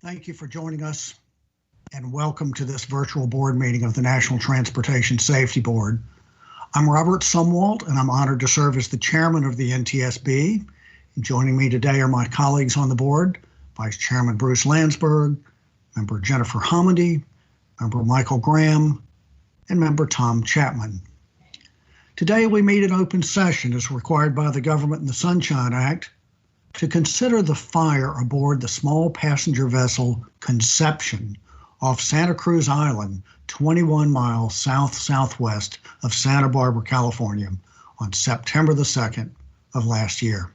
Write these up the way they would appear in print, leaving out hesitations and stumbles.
Thank you for joining us and welcome to this virtual board meeting of the National Transportation Safety Board. I'm Robert Sumwalt and I'm honored to serve as the chairman of the NTSB. And joining me today are my colleagues on the board, Vice Chairman Bruce Landsberg, Member Jennifer Hamady, Member Michael Graham, and Member Tom Chapman. Today we meet in open session as required by the Government and the Sunshine Act to consider the fire aboard the small passenger vessel Conception off Santa Cruz Island, 21 miles south-southwest of Santa Barbara, California, on September the 2nd of last year.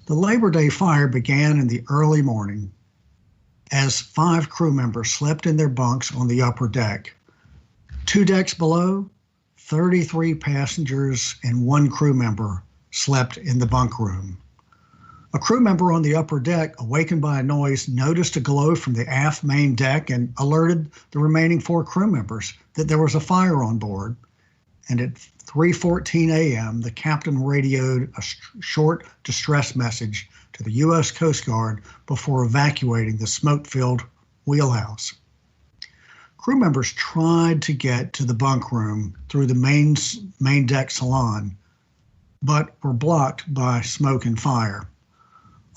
The Labor Day fire began in the early morning as 5 crew members slept in their bunks on the upper deck. 2 decks below, 33 passengers and 1 crew member slept in the bunk room. A crew member on the upper deck, awakened by a noise, noticed a glow from the aft main deck and alerted the remaining 4 crew members that there was a fire on board. And at 3:14 a.m., the captain radioed a short distress message to the U.S. Coast Guard before evacuating the smoke-filled wheelhouse. Crew members tried to get to the bunk room through the main deck salon, but were blocked by smoke and fire.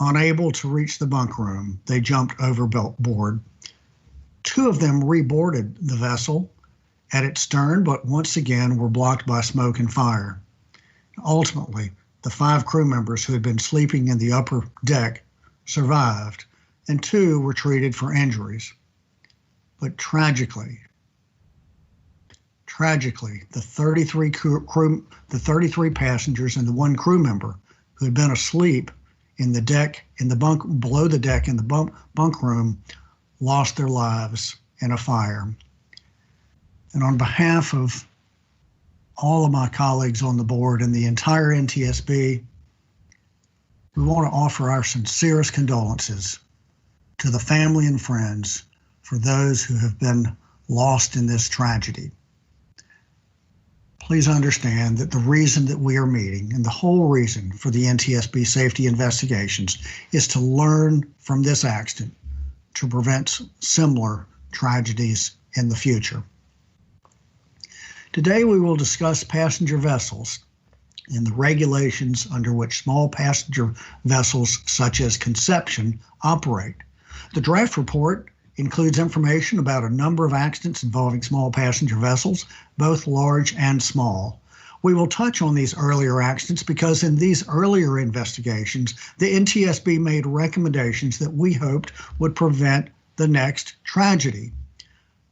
Unable to reach the bunk room, they jumped overboard. 2 of them reboarded the vessel at its stern, but once again were blocked by smoke and fire. Ultimately, the 5 crew members who had been sleeping in the upper deck survived, and 2 were treated for injuries. But tragically, the 33 passengers and the 1 crew member who had been asleep in the bunk below the deck in the bunk room lost their lives in a fire. And on behalf of all of my colleagues on the board and the entire NTSB, we want to offer our sincerest condolences to the family and friends for those who have been lost in this tragedy. Please understand that the reason that we are meeting and the whole reason for the NTSB safety investigations is to learn from this accident to prevent similar tragedies in the future. Today we will discuss passenger vessels and the regulations under which small passenger vessels such as Conception operate. The draft report includes information about a number of accidents involving small passenger vessels, both large and small. We will touch on these earlier accidents because in these earlier investigations, the NTSB made recommendations that we hoped would prevent the next tragedy.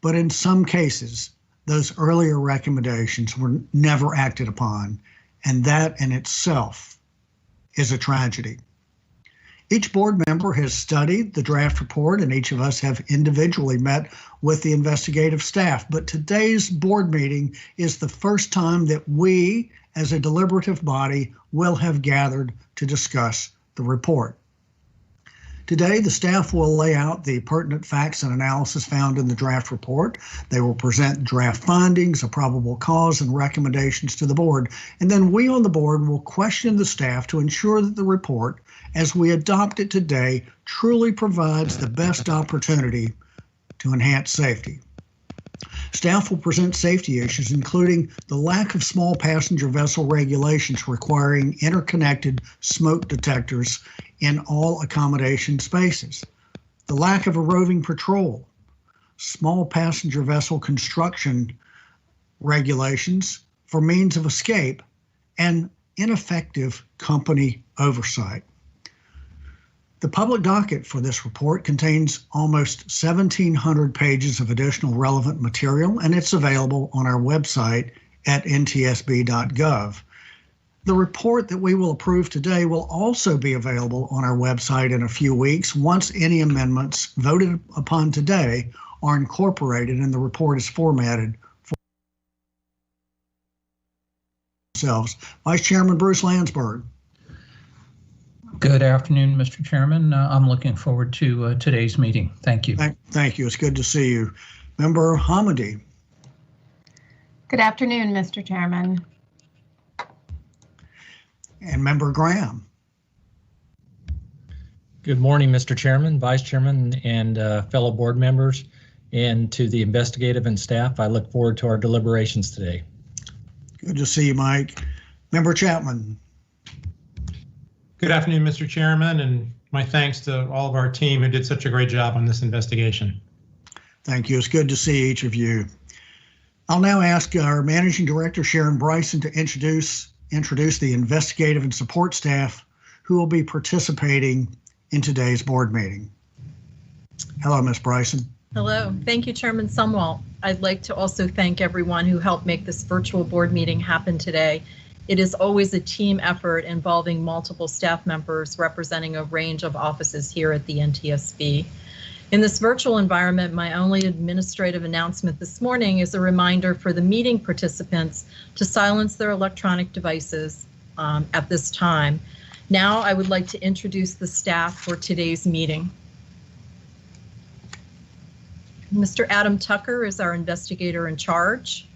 But in some cases, those earlier recommendations were never acted upon, and that in itself is a tragedy. Each board member has studied the draft report and each of us have individually met with the investigative staff. But today's board meeting is the first time that we, as a deliberative body, will have gathered to discuss the report. Today, the staff will lay out the pertinent facts and analysis found in the draft report. They will present draft findings, a probable cause, and recommendations to the board. And then we on the board will question the staff to ensure that the report, as we adopt it today, truly provides the best opportunity to enhance safety. Staff will present safety issues, including the lack of small passenger vessel regulations requiring interconnected smoke detectors in all accommodation spaces, the lack of a roving patrol, small passenger vessel construction regulations for means of escape, and ineffective company oversight. The public docket for this report contains almost 1,700 pages of additional relevant material, and it's available on our website at ntsb.gov. The report that we will approve today will also be available on our website in a few weeks once any amendments voted upon today are incorporated and the report is formatted for themselves. Vice Chairman Bruce Landsberg. Good afternoon, Mr. Chairman. I'm looking forward to today's meeting. Thank you. Thank you. It's good to see you. Member Hamady. Good afternoon, Mr. Chairman. And Member Graham. Good morning, Mr. Chairman, Vice Chairman, and fellow board members, and to the investigative and staff. I look forward to our deliberations today. Good to see you, Mike. Member Chapman. Good afternoon, Mr. Chairman, and my thanks to all of our team who did such a great job on this investigation. Thank you. It's good to see each of you. I'll now ask our Managing Director, Sharon Bryson, to introduce the investigative and support staff who will be participating in today's board meeting. Hello, Ms. Bryson. Hello. Thank you, Chairman Sumwalt. I'd like to also thank everyone who helped make this virtual board meeting happen today. It is always a team effort involving multiple staff members representing a range of offices here at the NTSB. In this virtual environment, my only administrative announcement this morning is a reminder for the meeting participants to silence their electronic devices at this time. Now I would like to introduce the staff for today's meeting. Mr. Adam Tucker is our investigator in charge.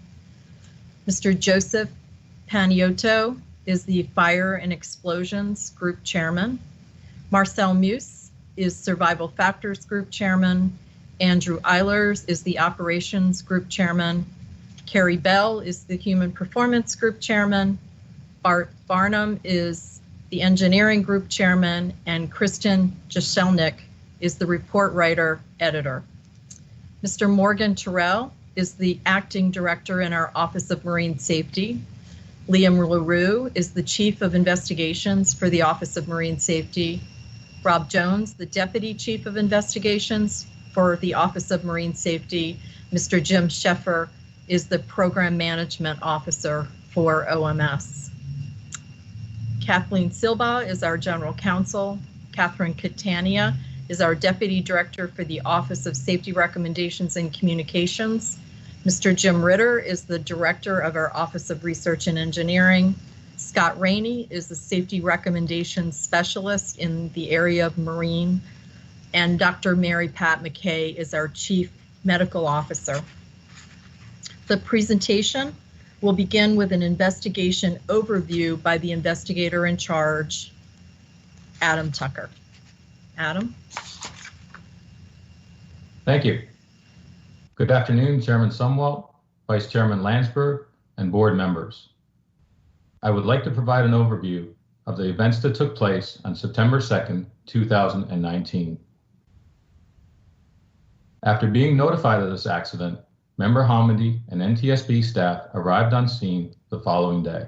Mr. Joseph Paniotto is the Fire and Explosions Group Chairman. Marcel Muse is Survival Factors Group Chairman. Andrew Eilers is the Operations Group Chairman. Carrie Bell is the Human Performance Group Chairman. Bart Barnum is the Engineering Group Chairman, and Kristen Jeszelnik is the Report Writer Editor. Mr. Morgan Terrell is the Acting Director in our Office of Marine Safety. Liam LaRue is the Chief of Investigations for the Office of Marine Safety. Rob Jones, the Deputy Chief of Investigations for the Office of Marine Safety. Mr. Jim Sheffer is the Program Management Officer for OMS. Kathleen Silva is our General Counsel. Catherine Catania is our Deputy Director for the Office of Safety Recommendations and Communications. Mr. Jim Ritter is the Director of our Office of Research and Engineering. Scott Rainey is the Safety Recommendations Specialist in the area of Marine. And Dr. Mary Pat McKay is our Chief Medical Officer. The presentation will begin with an investigation overview by the investigator in charge, Adam Tucker. Adam? Thank you. Good afternoon, Chairman Sumwalt, Vice Chairman Landsberg, and board members. I would like to provide an overview of the events that took place on September 2nd, 2019. After being notified of this accident, Member Hamidi and NTSB staff arrived on scene the following day.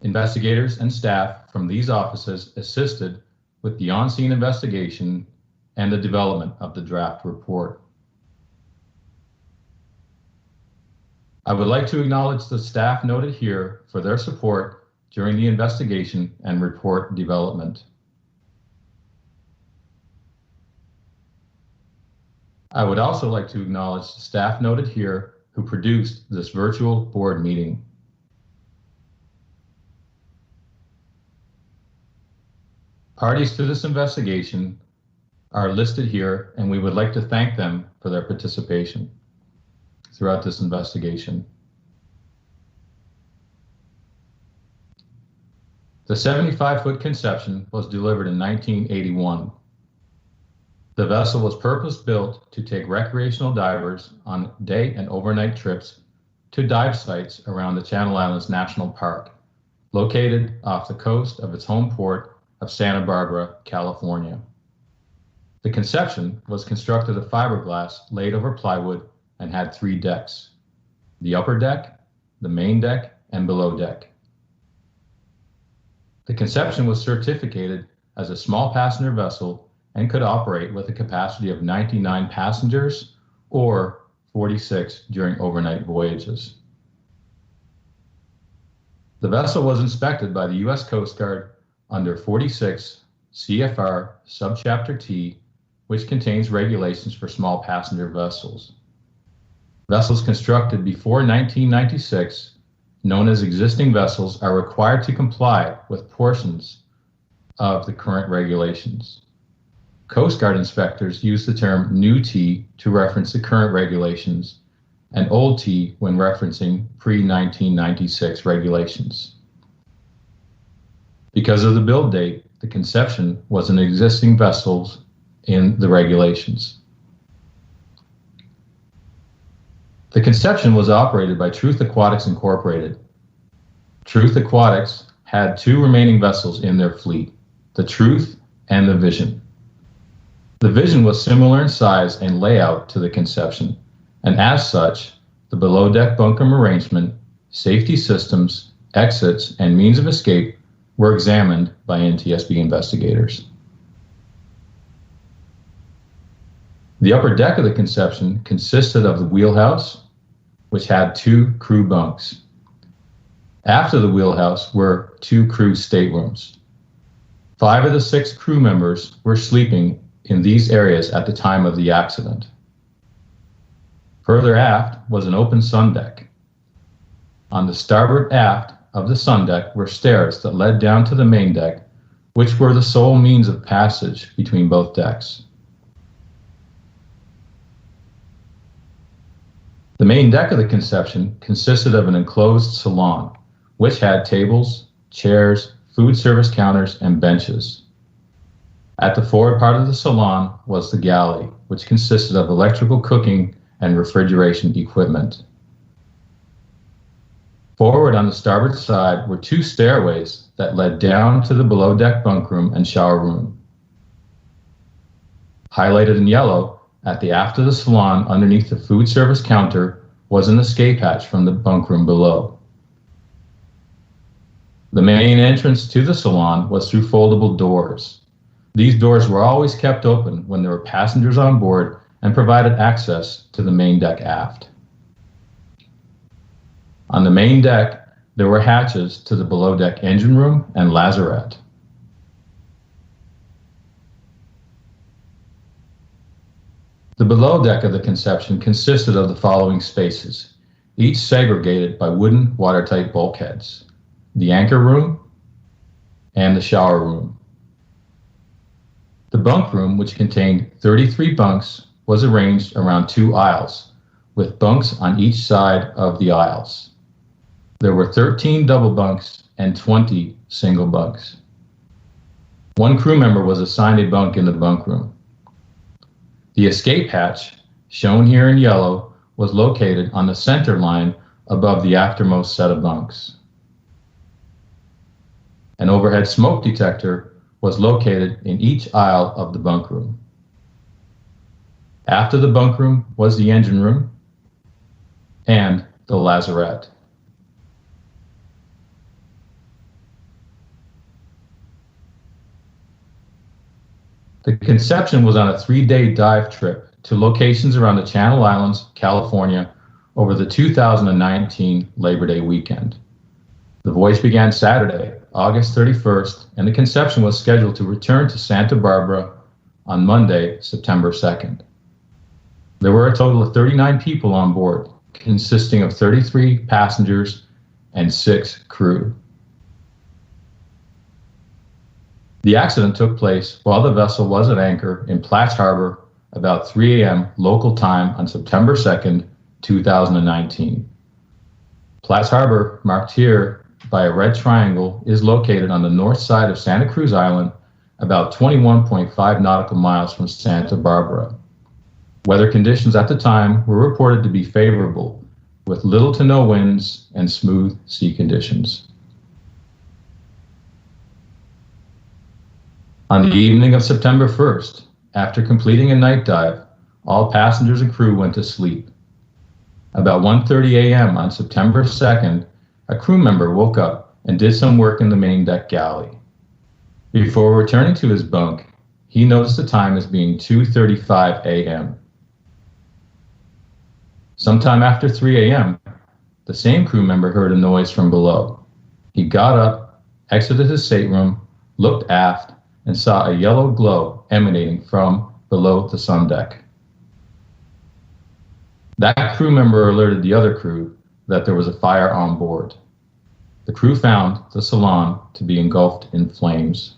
Investigators and staff from these offices assisted with the on-scene investigation and the development of the draft report. I would like to acknowledge the staff noted here for their support during the investigation and report development. I would also like to acknowledge the staff noted here who produced this virtual board meeting. Parties to this investigation are listed here, and we would like to thank them for their participation throughout this investigation. The 75-foot Conception was delivered in 1981. The vessel was purpose-built to take recreational divers on day and overnight trips to dive sites around the Channel Islands National Park, located off the coast of its home port of Santa Barbara, California. The Conception was constructed of fiberglass laid over plywood and had 3 decks: the upper deck, the main deck, and below deck. The Conception was certificated as a small passenger vessel and could operate with a capacity of 99 passengers or 46 during overnight voyages. The vessel was inspected by the U.S. Coast Guard under 46 CFR Subchapter T, which contains regulations for small passenger vessels. Vessels constructed before 1996, known as existing vessels, are required to comply with portions of the current regulations. Coast Guard inspectors use the term new T to reference the current regulations and old T when referencing pre-1996 regulations. Because of the build date, the Conception was an existing vessel in the regulations. The Conception was operated by Truth Aquatics Incorporated. Truth Aquatics had two remaining vessels in their fleet, the Truth and the Vision. The Vision was similar in size and layout to the Conception, and as such, the below-deck bunkroom arrangement, safety systems, exits, and means of escape were examined by NTSB investigators. The upper deck of the Conception consisted of the wheelhouse, which had 2 crew bunks. After the wheelhouse were 2 crew staterooms. 5 of the 6 crew members were sleeping in these areas at the time of the accident. Further aft was an open sun deck. On the starboard aft of the sun deck were stairs that led down to the main deck, which were the sole means of passage between both decks. The main deck of the Conception consisted of an enclosed salon, which had tables, chairs, food service counters, and benches. At the forward part of the salon was the galley, which consisted of electrical cooking and refrigeration equipment. Forward on the starboard side were 2 stairways that led down to the below-deck bunkroom and shower room. Highlighted in yellow, at the aft of the salon underneath the food service counter was an escape hatch from the bunkroom below. The main entrance to the salon was through foldable doors. These doors were always kept open when there were passengers on board and provided access to the main deck aft. On the main deck, there were hatches to the below-deck engine room and lazarette. The below deck of the Conception consisted of the following spaces, each segregated by wooden watertight bulkheads: the anchor room and the shower room. The bunk room, which contained 33 bunks, was arranged around 2 aisles, with bunks on each side of the aisles. There were 13 double bunks and 20 single bunks. 1 crew member was assigned a bunk in the bunk room. The escape hatch, shown here in yellow, was located on the center line above the aftermost set of bunks. An overhead smoke detector was located in each aisle of the bunk room. After the bunk room was the engine room and the lazarette. The Conception was on a 3-day dive trip to locations around the Channel Islands, California, over the 2019 Labor Day weekend. The voyage began Saturday, August 31st, and the Conception was scheduled to return to Santa Barbara on Monday, September 2nd. There were a total of 39 people on board, consisting of 33 passengers and 6 crew. The accident took place while the vessel was at anchor in Platts Harbor about 3 a.m. local time on September 2nd, 2019. Platts Harbor, marked here by a red triangle, is located on the north side of Santa Cruz Island, about 21.5 nautical miles from Santa Barbara. Weather conditions at the time were reported to be favorable, with little to no winds and smooth sea conditions. On the evening of September 1st, after completing a night dive, all passengers and crew went to sleep. About 1:30 a.m. on September 2nd, a crew member woke up and did some work in the main deck galley. Before returning to his bunk, he noticed the time as being 2:35 a.m. Sometime after 3 a.m., the same crew member heard a noise from below. He got up, exited his stateroom, looked aft, and saw a yellow glow emanating from below the sun deck. That crew member alerted the other crew that there was a fire on board. The crew found the salon to be engulfed in flames.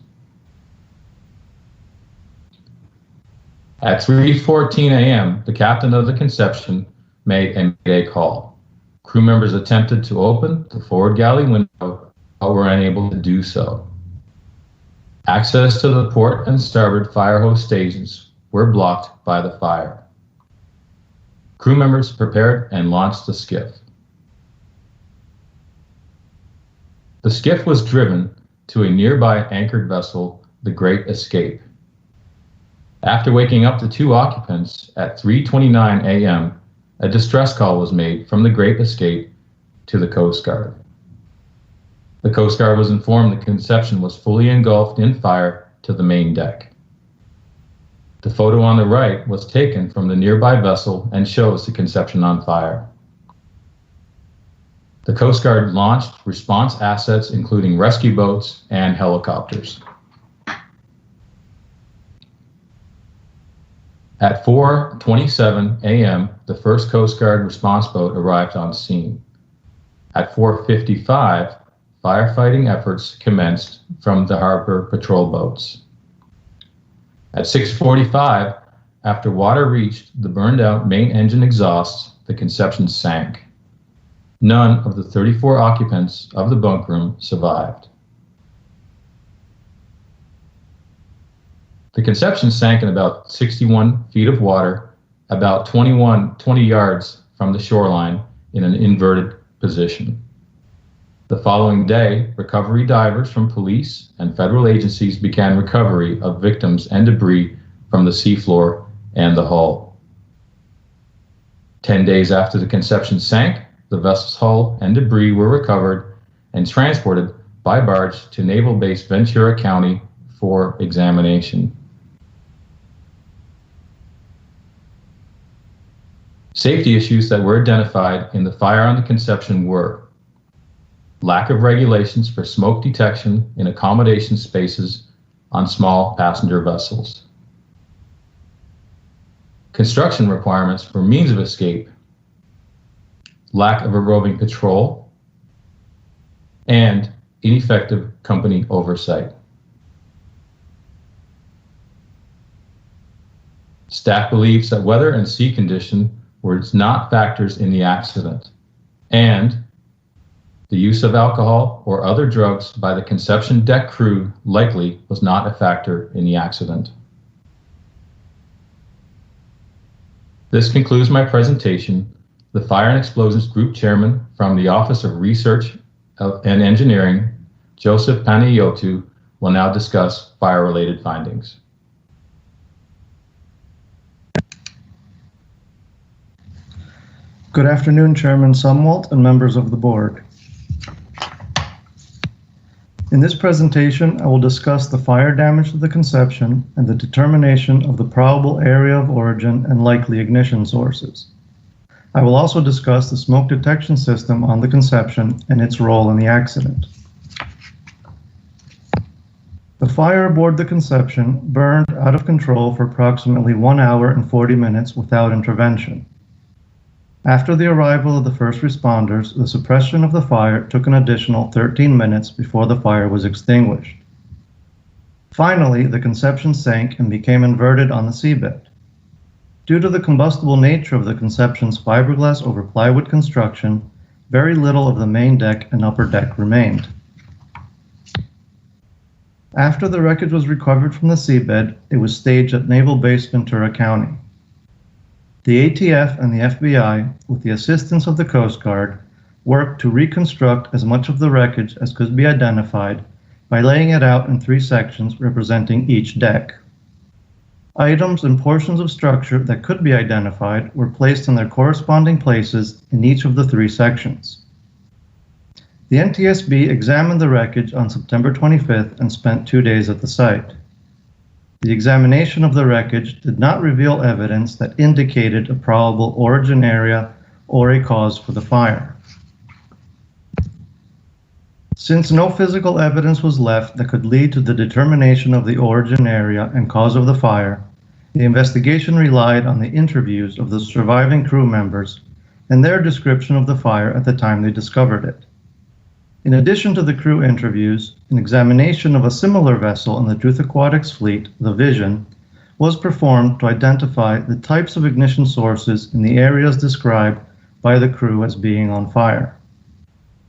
At 3:14 a.m., the captain of the Conception made a mayday call. Crew members attempted to open the forward galley window, but were unable to do so. Access to the port and starboard fire hose stations were blocked by the fire. Crew members prepared and launched the skiff. The skiff was driven to a nearby anchored vessel, the Great Escape. After waking up the 2 occupants at 3:29 a.m., a distress call was made from the Great Escape to the Coast Guard. The Coast Guard was informed the Conception was fully engulfed in fire to the main deck. The photo on the right was taken from the nearby vessel and shows the Conception on fire. The Coast Guard launched response assets, including rescue boats and helicopters. At 4:27 a.m., the first Coast Guard response boat arrived on scene. At 4:55, firefighting efforts commenced from the harbor patrol boats. At 6:45, after water reached the burned out main engine exhausts, the Conception sank. None of the 34 occupants of the bunkroom survived. The Conception sank in about 61 feet of water, about 20 yards from the shoreline in an inverted position. The following day, recovery divers from police and federal agencies began recovery of victims and debris from the seafloor and the hull. 10 days after the Conception sank, the vessel's hull and debris were recovered and transported by barge to Naval Base Ventura County for examination. Safety issues that were identified in the fire on the Conception were lack of regulations for smoke detection in accommodation spaces on small passenger vessels, construction requirements for means of escape, lack of a roving patrol, and ineffective company oversight. Staff believes that weather and sea condition were not factors in the accident, and the use of alcohol or other drugs by the Conception deck crew likely was not a factor in the accident. This concludes my presentation. The Fire and Explosions Group Chairman from the Office of Research and Engineering, Joseph Panayiotou, will now discuss fire-related findings. Good afternoon, Chairman Sumwalt and members of the board. In this presentation, I will discuss the fire damage to the Conception and the determination of the probable area of origin and likely ignition sources. I will also discuss the smoke detection system on the Conception and its role in the accident. The fire aboard the Conception burned out of control for approximately 1 hour and 40 minutes without intervention. After the arrival of the first responders, the suppression of the fire took an additional 13 minutes before the fire was extinguished. Finally, the Conception sank and became inverted on the seabed. Due to the combustible nature of the Conception's fiberglass over plywood construction, very little of the main deck and upper deck remained. After the wreckage was recovered from the seabed, it was staged at Naval Base Ventura County. The ATF and the FBI, with the assistance of the Coast Guard, worked to reconstruct as much of the wreckage as could be identified by laying it out in 3 sections representing each deck. Items and portions of structure that could be identified were placed in their corresponding places in each of the 3 sections. The NTSB examined the wreckage on September 25th and spent 2 days at the site. The examination of the wreckage did not reveal evidence that indicated a probable origin area or a cause for the fire. Since no physical evidence was left that could lead to the determination of the origin area and cause of the fire, the investigation relied on the interviews of the surviving crew members and their description of the fire at the time they discovered it. In addition to the crew interviews, an examination of a similar vessel in the Aquatics fleet, the Vision, was performed to identify the types of ignition sources in the areas described by the crew as being on fire.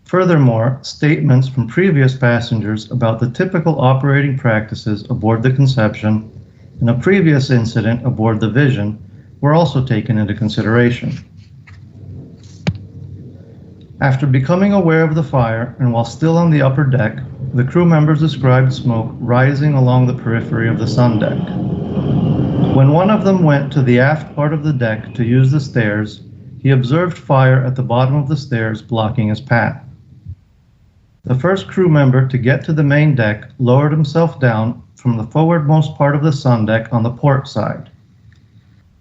Furthermore, statements from previous passengers about the typical operating practices aboard the Conception and a previous incident aboard the Vision were also taken into consideration. After becoming aware of the fire and while still on the upper deck, the crew members described smoke rising along the periphery of the sun deck. When one of them went to the aft part of the deck to use the stairs, he observed fire at the bottom of the stairs blocking his path. The first crew member to get to the main deck lowered himself down from the forwardmost part of the sun deck on the port side.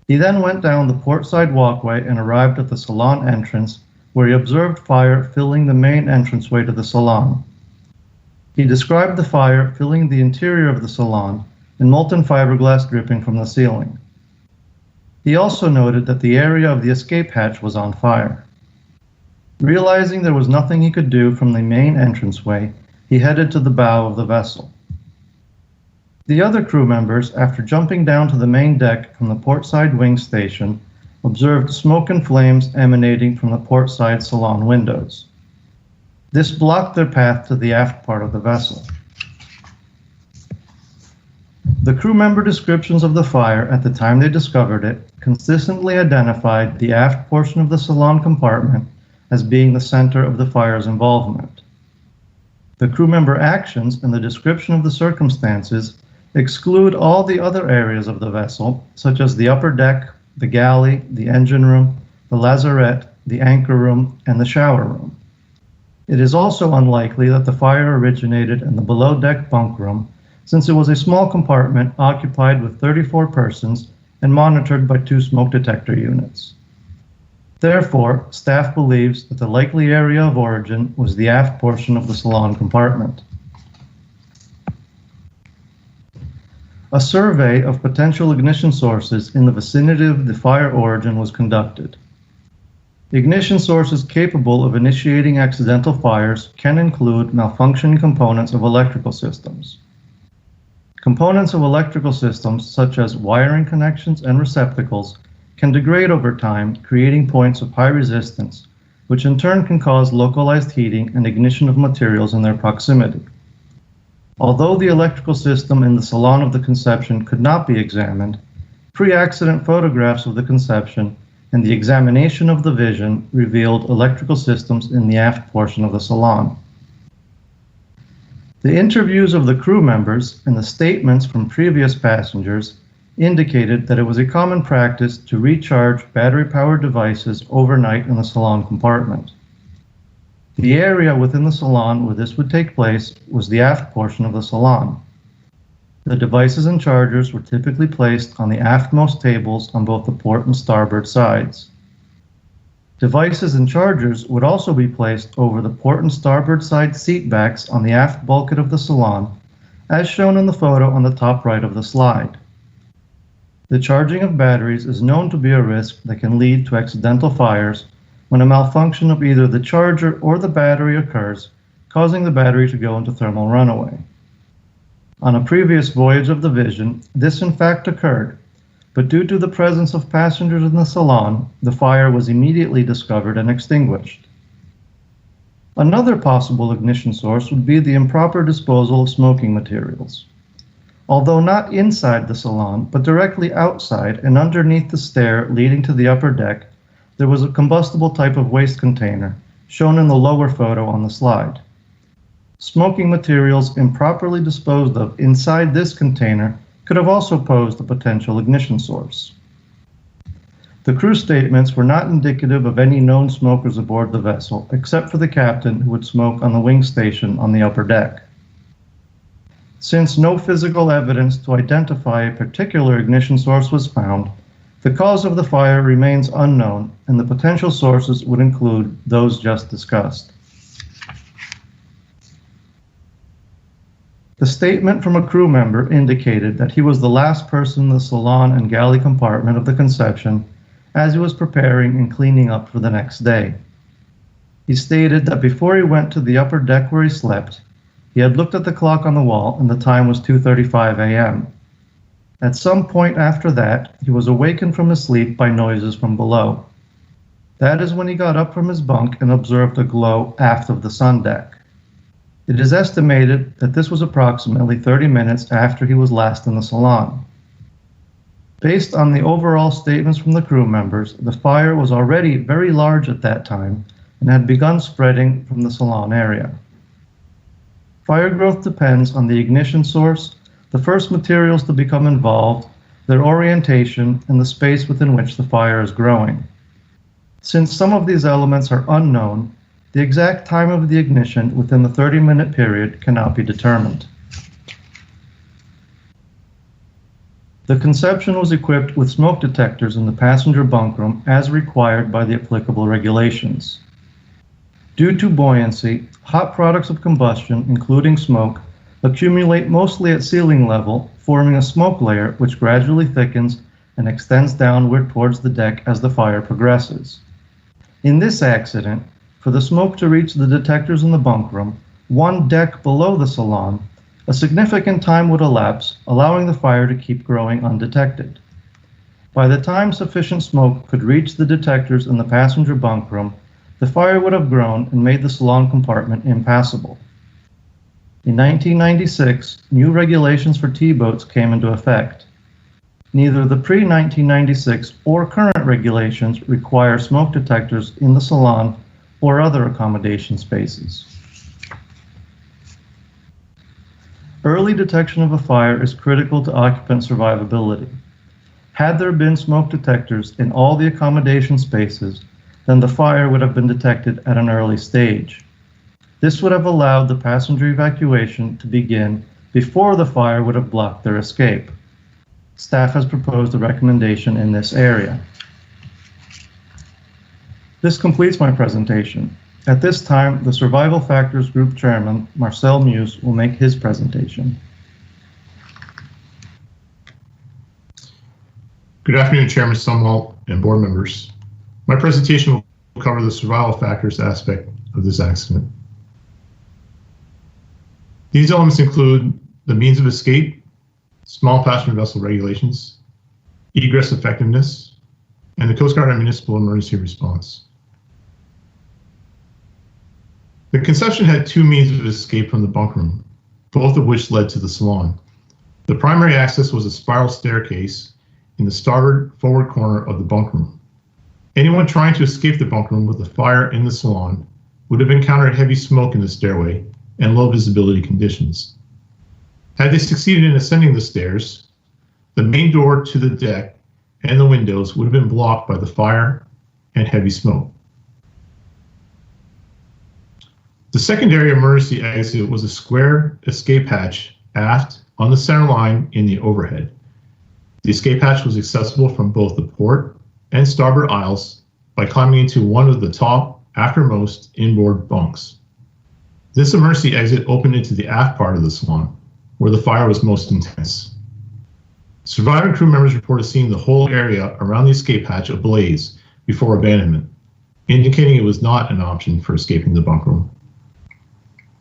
He then went down the port side walkway and arrived at the salon entrance, where he observed fire filling the main entranceway to the salon. He described the fire filling the interior of the salon and molten fiberglass dripping from the ceiling. He also noted that the area of the escape hatch was on fire. Realizing there was nothing he could do from the main entranceway, he headed to the bow of the vessel. The other crew members, after jumping down to the main deck from the portside wing station, observed smoke and flames emanating from the portside salon windows. This blocked their path to the aft part of the vessel. The crew member descriptions of the fire at the time they discovered it consistently identified the aft portion of the salon compartment as being the center of the fire's involvement. The crew member actions and the description of the circumstances exclude all the other areas of the vessel, such as the upper deck, the galley, the engine room, the lazarette, the anchor room, and the shower room. It is also unlikely that the fire originated in the below-deck bunk room, since it was a small compartment occupied with 34 persons and monitored by 2 smoke detector units. Therefore, staff believes that the likely area of origin was the aft portion of the salon compartment. A survey of potential ignition sources in the vicinity of the fire origin was conducted. Ignition sources capable of initiating accidental fires can include malfunctioning components of electrical systems. Components of electrical systems, such as wiring connections and receptacles, can degrade over time, creating points of high resistance, which in turn can cause localized heating and ignition of materials in their proximity. Although the electrical system in the salon of the Conception could not be examined, pre-accident photographs of the Conception and the examination of the Vision revealed electrical systems in the aft portion of the salon. The interviews of the crew members and the statements from previous passengers indicated that it was a common practice to recharge battery-powered devices overnight in the salon compartment. The area within the salon where this would take place was the aft portion of the salon. The devices and chargers were typically placed on the aftmost tables on both the port and starboard sides. Devices and chargers would also be placed over the port and starboard side seat backs on the aft bulkhead of the salon, as shown in the photo on the top right of the slide. The charging of batteries is known to be a risk that can lead to accidental fires when a malfunction of either the charger or the battery occurs, causing the battery to go into thermal runaway. On a previous voyage of the Vision, this in fact occurred, but due to the presence of passengers in the salon, the fire was immediately discovered and extinguished. Another possible ignition source would be the improper disposal of smoking materials. Although not inside the salon, but directly outside and underneath the stair leading to the upper deck, there was a combustible type of waste container, shown in the lower photo on the slide. Smoking materials improperly disposed of inside this container could have also posed a potential ignition source. The crew statements were not indicative of any known smokers aboard the vessel, except for the captain, who would smoke on the wing station on the upper deck. Since no physical evidence to identify a particular ignition source was found, the cause of the fire remains unknown, and the potential sources would include those just discussed. The statement from a crew member indicated that he was the last person in the salon and galley compartment of the Conception as he was preparing and cleaning up for the next day. He stated that before he went to the upper deck where he slept, he had looked at the clock on the wall and the time was 2:35 a.m. At some point after that, he was awakened from his sleep by noises from below. That is when he got up from his bunk and observed a glow aft of the sun deck. It is estimated that this was approximately 30 minutes after he was last in the salon. Based on the overall statements from the crew members, the fire was already very large at that time and had begun spreading from the salon area. Fire growth depends on the ignition source, the first materials to become involved, their orientation, and the space within which the fire is growing. Since some of these elements are unknown, the exact time of the ignition within the 30-minute period cannot be determined. The Conception was equipped with smoke detectors in the passenger bunkroom as required by the applicable regulations. Due to buoyancy, hot products of combustion, including smoke, accumulate mostly at ceiling level, forming a smoke layer which gradually thickens and extends downward towards the deck as the fire progresses. In this accident, for the smoke to reach the detectors in the bunkroom, one deck below the salon, a significant time would elapse, allowing the fire to keep growing undetected. By the time sufficient smoke could reach the detectors in the passenger bunkroom, the fire would have grown and made the salon compartment impassable. In 1996, new regulations for T-boats came into effect. Neither the pre-1996 or current regulations require smoke detectors in the salon or other accommodation spaces. Early detection of a fire is critical to occupant survivability. Had there been smoke detectors in all the accommodation spaces, then the fire would have been detected at an early stage. This would have allowed the passenger evacuation to begin before the fire would have blocked their escape. Staff has proposed a recommendation in this area. This completes my presentation. At this time, the Survival Factors Group Chairman, Marcel Muse, will make his presentation. Good afternoon, Chairman Sumwalt and board members. My presentation will cover the survival factors aspect of this accident. These elements include the means of escape, small passenger vessel regulations, egress effectiveness, and the Coast Guard and municipal emergency response. The Conception had two means of escape from the bunkroom, both of which led to the salon. The primary access was a spiral staircase in the starboard forward corner of the bunkroom. Anyone trying to escape the bunkroom with a fire in the salon would have encountered heavy smoke in the stairway and low visibility conditions. Had they succeeded in ascending the stairs, the main door to the deck and the windows would have been blocked by the fire and heavy smoke. The secondary emergency exit was a square escape hatch aft on the center line in the overhead. The escape hatch was accessible from both the port and starboard aisles by climbing into one of the top aftermost inboard bunks. This emergency exit opened into the aft part of the salon, where the fire was most intense. Surviving crew members reported seeing the whole area around the escape hatch ablaze before abandonment, indicating it was not an option for escaping the bunkroom.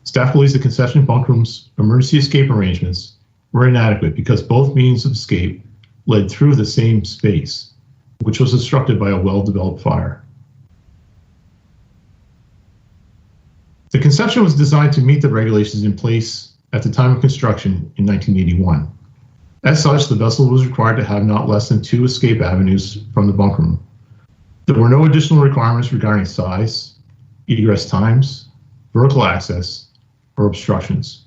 Staff believes the Conception bunkroom's emergency escape arrangements were inadequate because both means of escape led through the same space, which was obstructed by a well-developed fire. The Conception was designed to meet the regulations in place at the time of construction in 1981. As such, the vessel was required to have not less than 2 escape avenues from the bunkroom. There were no additional requirements regarding size, egress times, vertical access, or obstructions.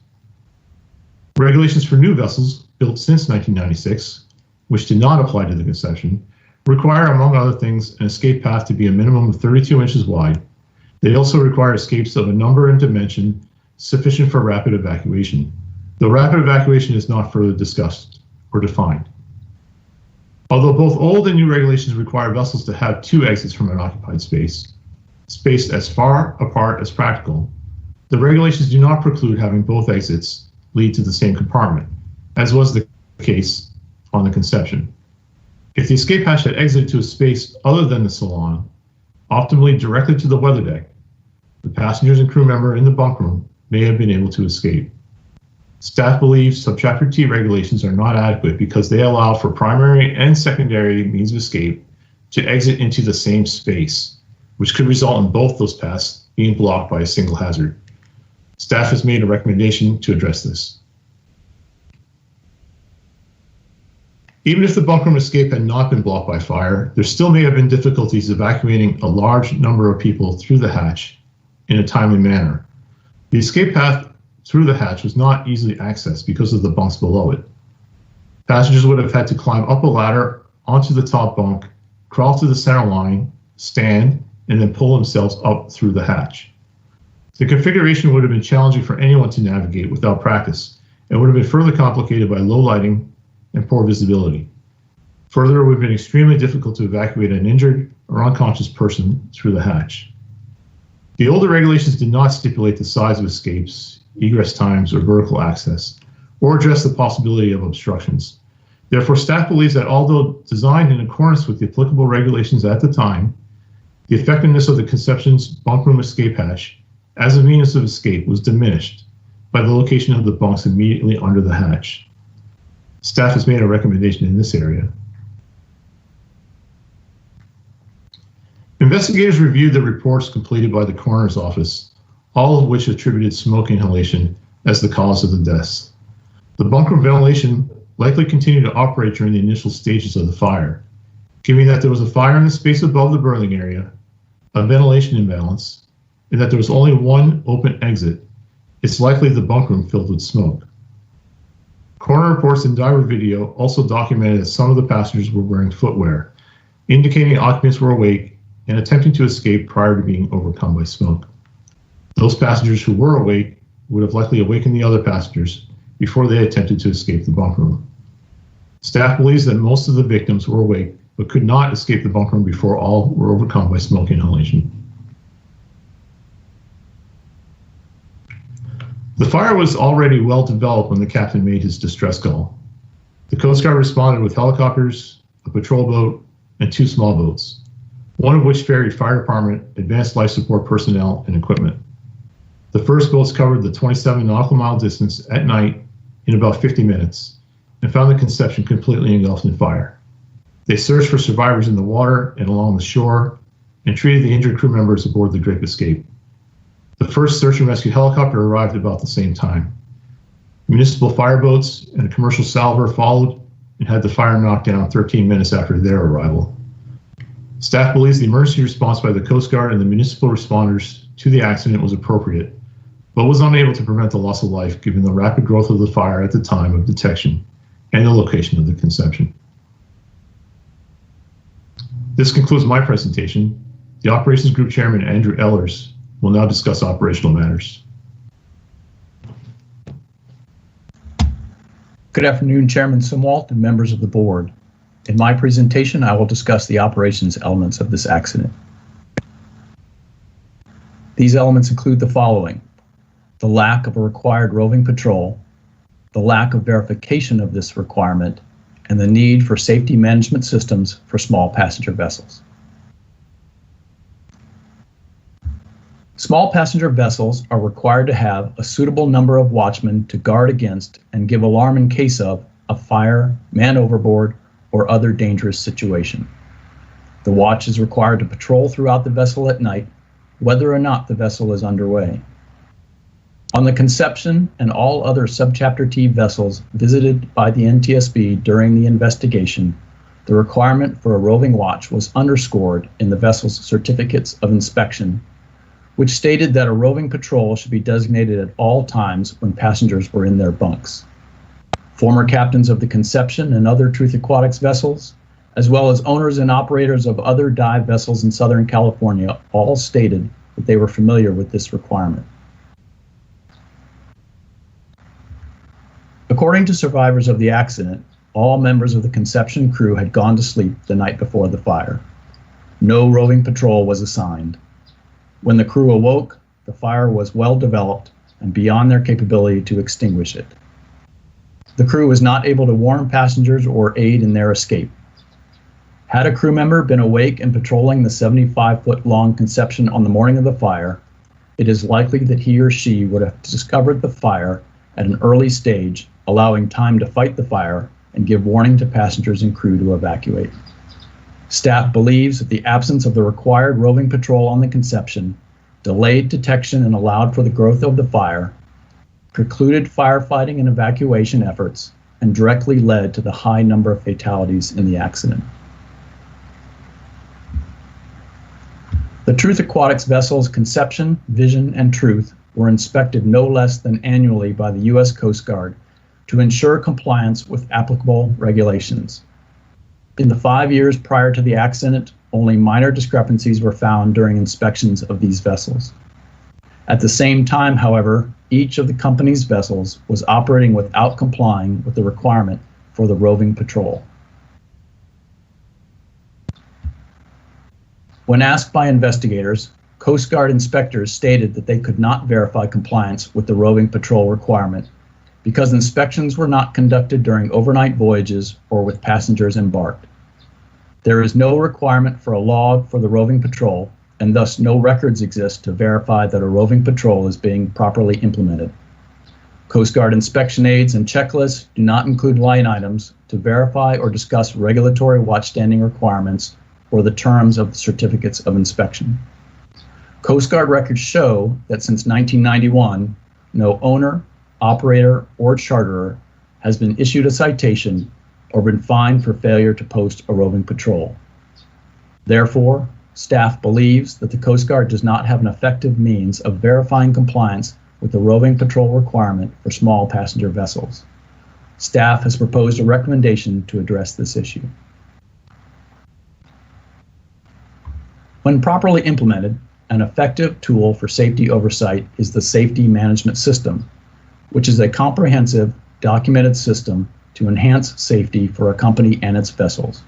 Regulations for new vessels built since 1996, which did not apply to the Conception, require, among other things, an escape path to be a minimum of 32 inches wide. They also require escapes of a number and dimension sufficient for rapid evacuation, though rapid evacuation is not further discussed or defined. Although both old and new regulations require vessels to have 2 exits from an occupied space, spaced as far apart as practical, the regulations do not preclude having both exits lead to the same compartment, as was the case on the Conception. If the escape hatch had exited to a space other than the salon, optimally directly to the weather deck, the passengers and crew member in the bunkroom may have been able to escape. Staff believes Subchapter T regulations are not adequate because they allow for primary and secondary means of escape to exit into the same space, which could result in both those paths being blocked by a single hazard. Staff has made a recommendation to address this. Even if the bunk room escape had not been blocked by fire, there still may have been difficulties evacuating a large number of people through the hatch in a timely manner. The escape path through the hatch was not easily accessed because of the bunks below it. Passengers would have had to climb up a ladder onto the top bunk, crawl to the center line, stand, and then pull themselves up through the hatch. The configuration would have been challenging for anyone to navigate without practice, and would have been further complicated by low lighting and poor visibility. Further, it would have been extremely difficult to evacuate an injured or unconscious person through the hatch. The older regulations did not stipulate the size of escapes, egress times, or vertical access, or address the possibility of obstructions. Therefore, staff believes that although designed in accordance with the applicable regulations at the time, the effectiveness of the Conception's bunk room escape hatch as a means of escape was diminished by the location of the bunks immediately under the hatch. Staff has made a recommendation in this area. Investigators reviewed the reports completed by the coroner's office, all of which attributed smoke inhalation as the cause of the deaths. The bunk room ventilation likely continued to operate during the initial stages of the fire. Given that there was a fire in the space above the burning area, a ventilation imbalance, and that there was only one open exit, it's likely the bunk room filled with smoke. Coroner reports and diver video also documented that some of the passengers were wearing footwear, indicating occupants were awake and attempting to escape prior to being overcome by smoke. Those passengers who were awake would have likely awakened the other passengers before they attempted to escape the bunk room. Staff believes that most of the victims were awake but could not escape the bunk room before all were overcome by smoke inhalation. The fire was already well developed when the captain made his distress call. The Coast Guard responded with helicopters, a patrol boat, and 2 small boats, one of which ferried fire department, advanced life support personnel, and equipment. The first boats covered the 27 nautical mile distance at night in about 50 minutes and found the Conception completely engulfed in fire. They searched for survivors in the water and along the shore and treated the injured crew members aboard the Drake Escape. The first search and rescue helicopter arrived about the same time. Municipal fireboats and a commercial salver followed and had the fire knocked down 13 minutes after their arrival. Staff believes the emergency response by the Coast Guard and the municipal responders to the accident was appropriate, but was unable to prevent the loss of life given the rapid growth of the fire at the time of detection and the location of the Conception. This concludes my presentation. The Operations Group Chairman, Andrew Ehlers, will now discuss operational matters. Good afternoon, Chairman Sumwalt and members of the board. In my presentation, I will discuss the operations elements of this accident. These elements include the following: the lack of a required roving patrol, the lack of verification of this requirement, and the need for safety management systems for small passenger vessels. Small passenger vessels are required to have a suitable number of watchmen to guard against and give alarm in case of a fire, man overboard, or other dangerous situation. The watch is required to patrol throughout the vessel at night, whether or not the vessel is underway. On the Conception and all other Subchapter T vessels visited by the NTSB during the investigation, the requirement for a roving watch was underscored in the vessel's certificates of inspection, which stated that a roving patrol should be designated at all times when passengers were in their bunks. Former captains of the Conception and other Truth Aquatics vessels, as well as owners and operators of other dive vessels in Southern California, all stated that they were familiar with this requirement. According to survivors of the accident, all members of the Conception crew had gone to sleep the night before the fire. No roving patrol was assigned. When the crew awoke, the fire was well developed and beyond their capability to extinguish it. The crew was not able to warn passengers or aid in their escape. Had a crew member been awake and patrolling the 75-foot-long Conception on the morning of the fire, it is likely that he or she would have discovered the fire at an early stage, allowing time to fight the fire and give warning to passengers and crew to evacuate. Staff believes that the absence of the required roving patrol on the Conception delayed detection and allowed for the growth of the fire, precluded firefighting and evacuation efforts, and directly led to the high number of fatalities in the accident. The Truth Aquatics vessels Conception, Vision, and Truth were inspected no less than annually by the U.S. Coast Guard to ensure compliance with applicable regulations. In the 5 years prior to the accident, only minor discrepancies were found during inspections of these vessels. At the same time, however, each of the company's vessels was operating without complying with the requirement for the roving patrol. When asked by investigators, Coast Guard inspectors stated that they could not verify compliance with the roving patrol requirement because inspections were not conducted during overnight voyages or with passengers embarked. There is no requirement for a log for the roving patrol, and thus no records exist to verify that a roving patrol is being properly implemented. Coast Guard inspection aids and checklists do not include line items to verify or discuss regulatory watchstanding requirements or the terms of the certificates of inspection. Coast Guard records show that since 1991, no owner, operator, or charterer has been issued a citation or been fined for failure to post a roving patrol. Therefore, staff believes that the Coast Guard does not have an effective means of verifying compliance with the roving patrol requirement for small passenger vessels. Staff has proposed a recommendation to address this issue. When properly implemented, an effective tool for safety oversight is the Safety Management System, which is a comprehensive, documented system to enhance safety for a company and its vessels.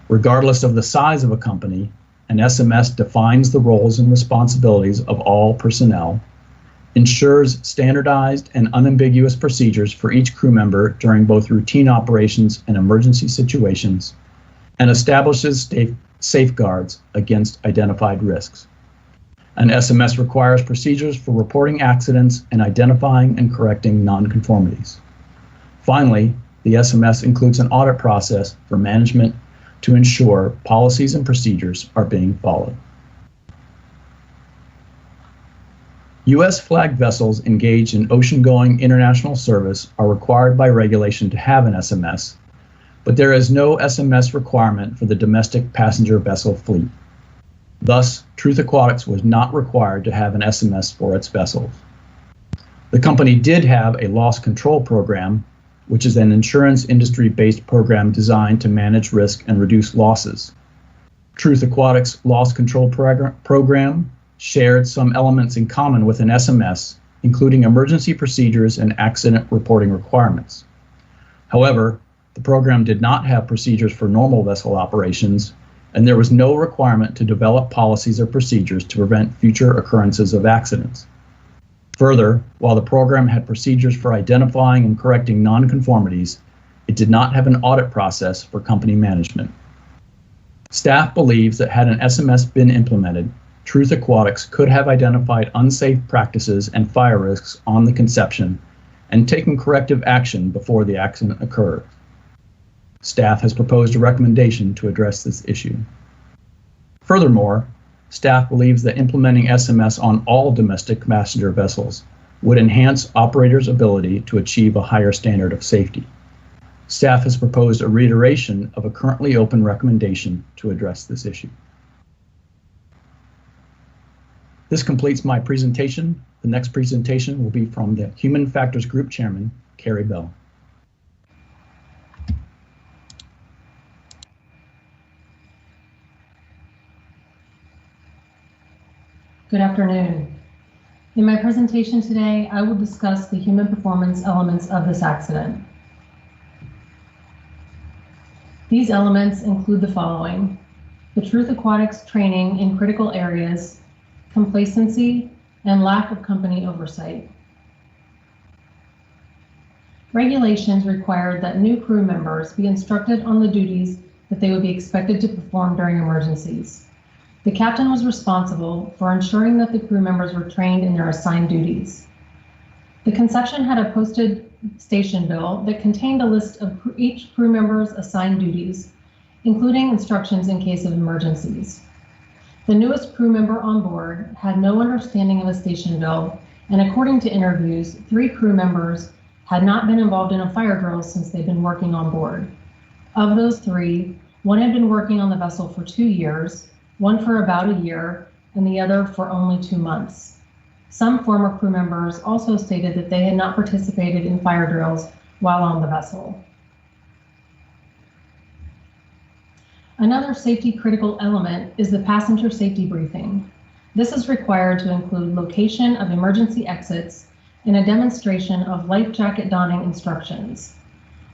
Regardless of the size of a company, an SMS defines the roles and responsibilities of all personnel, ensures standardized and unambiguous procedures for each crew member during both routine operations and emergency situations, and establishes safeguards against identified risks. An SMS requires procedures for reporting accidents and identifying and correcting nonconformities. Finally, the SMS includes an audit process for management to ensure policies and procedures are being followed. U.S. flagged vessels engaged in ocean-going international service are required by regulation to have an SMS, but there is no SMS requirement for the domestic passenger vessel fleet. Thus, Truth Aquatics was not required to have an SMS for its vessels. The company did have a loss control program, which is an insurance industry-based program designed to manage risk and reduce losses. Truth Aquatics' loss control program shared some elements in common with an SMS, including emergency procedures and accident reporting requirements. However, the program did not have procedures for normal vessel operations, and there was no requirement to develop policies or procedures to prevent future occurrences of accidents. Further, while the program had procedures for identifying and correcting nonconformities, it did not have an audit process for company management. Staff believes that had an SMS been implemented, Truth Aquatics could have identified unsafe practices and fire risks on the Conception and taken corrective action before the accident occurred. Staff has proposed a recommendation to address this issue. Furthermore, staff believes that implementing SMS on all domestic passenger vessels would enhance operators' ability to achieve a higher standard of safety. Staff has proposed a reiteration of a currently open recommendation to address this issue. This completes my presentation. The next presentation will be from the Human Factors Group Chairman, Carrie Bell. Good afternoon. In my presentation today, I will discuss the human performance elements of this accident. These elements include the following: the Truth Aquatics training in critical areas, complacency, and lack of company oversight. Regulations required that new crew members be instructed on the duties that they would be expected to perform during emergencies. The captain was responsible for ensuring that the crew members were trained in their assigned duties. The Conception had a posted station bill that contained a list of each crew member's assigned duties, including instructions in case of emergencies. The newest crew member on board had no understanding of a station bill, and according to interviews, 3 crew members had not been involved in a fire drill since they'd been working on board. Of those 3, one had been working on the vessel for 2 years, one for about a year, and the other for only 2 months. Some former crew members also stated that they had not participated in fire drills while on the vessel. Another safety critical element is the passenger safety briefing. This is required to include location of emergency exits and a demonstration of life jacket donning instructions.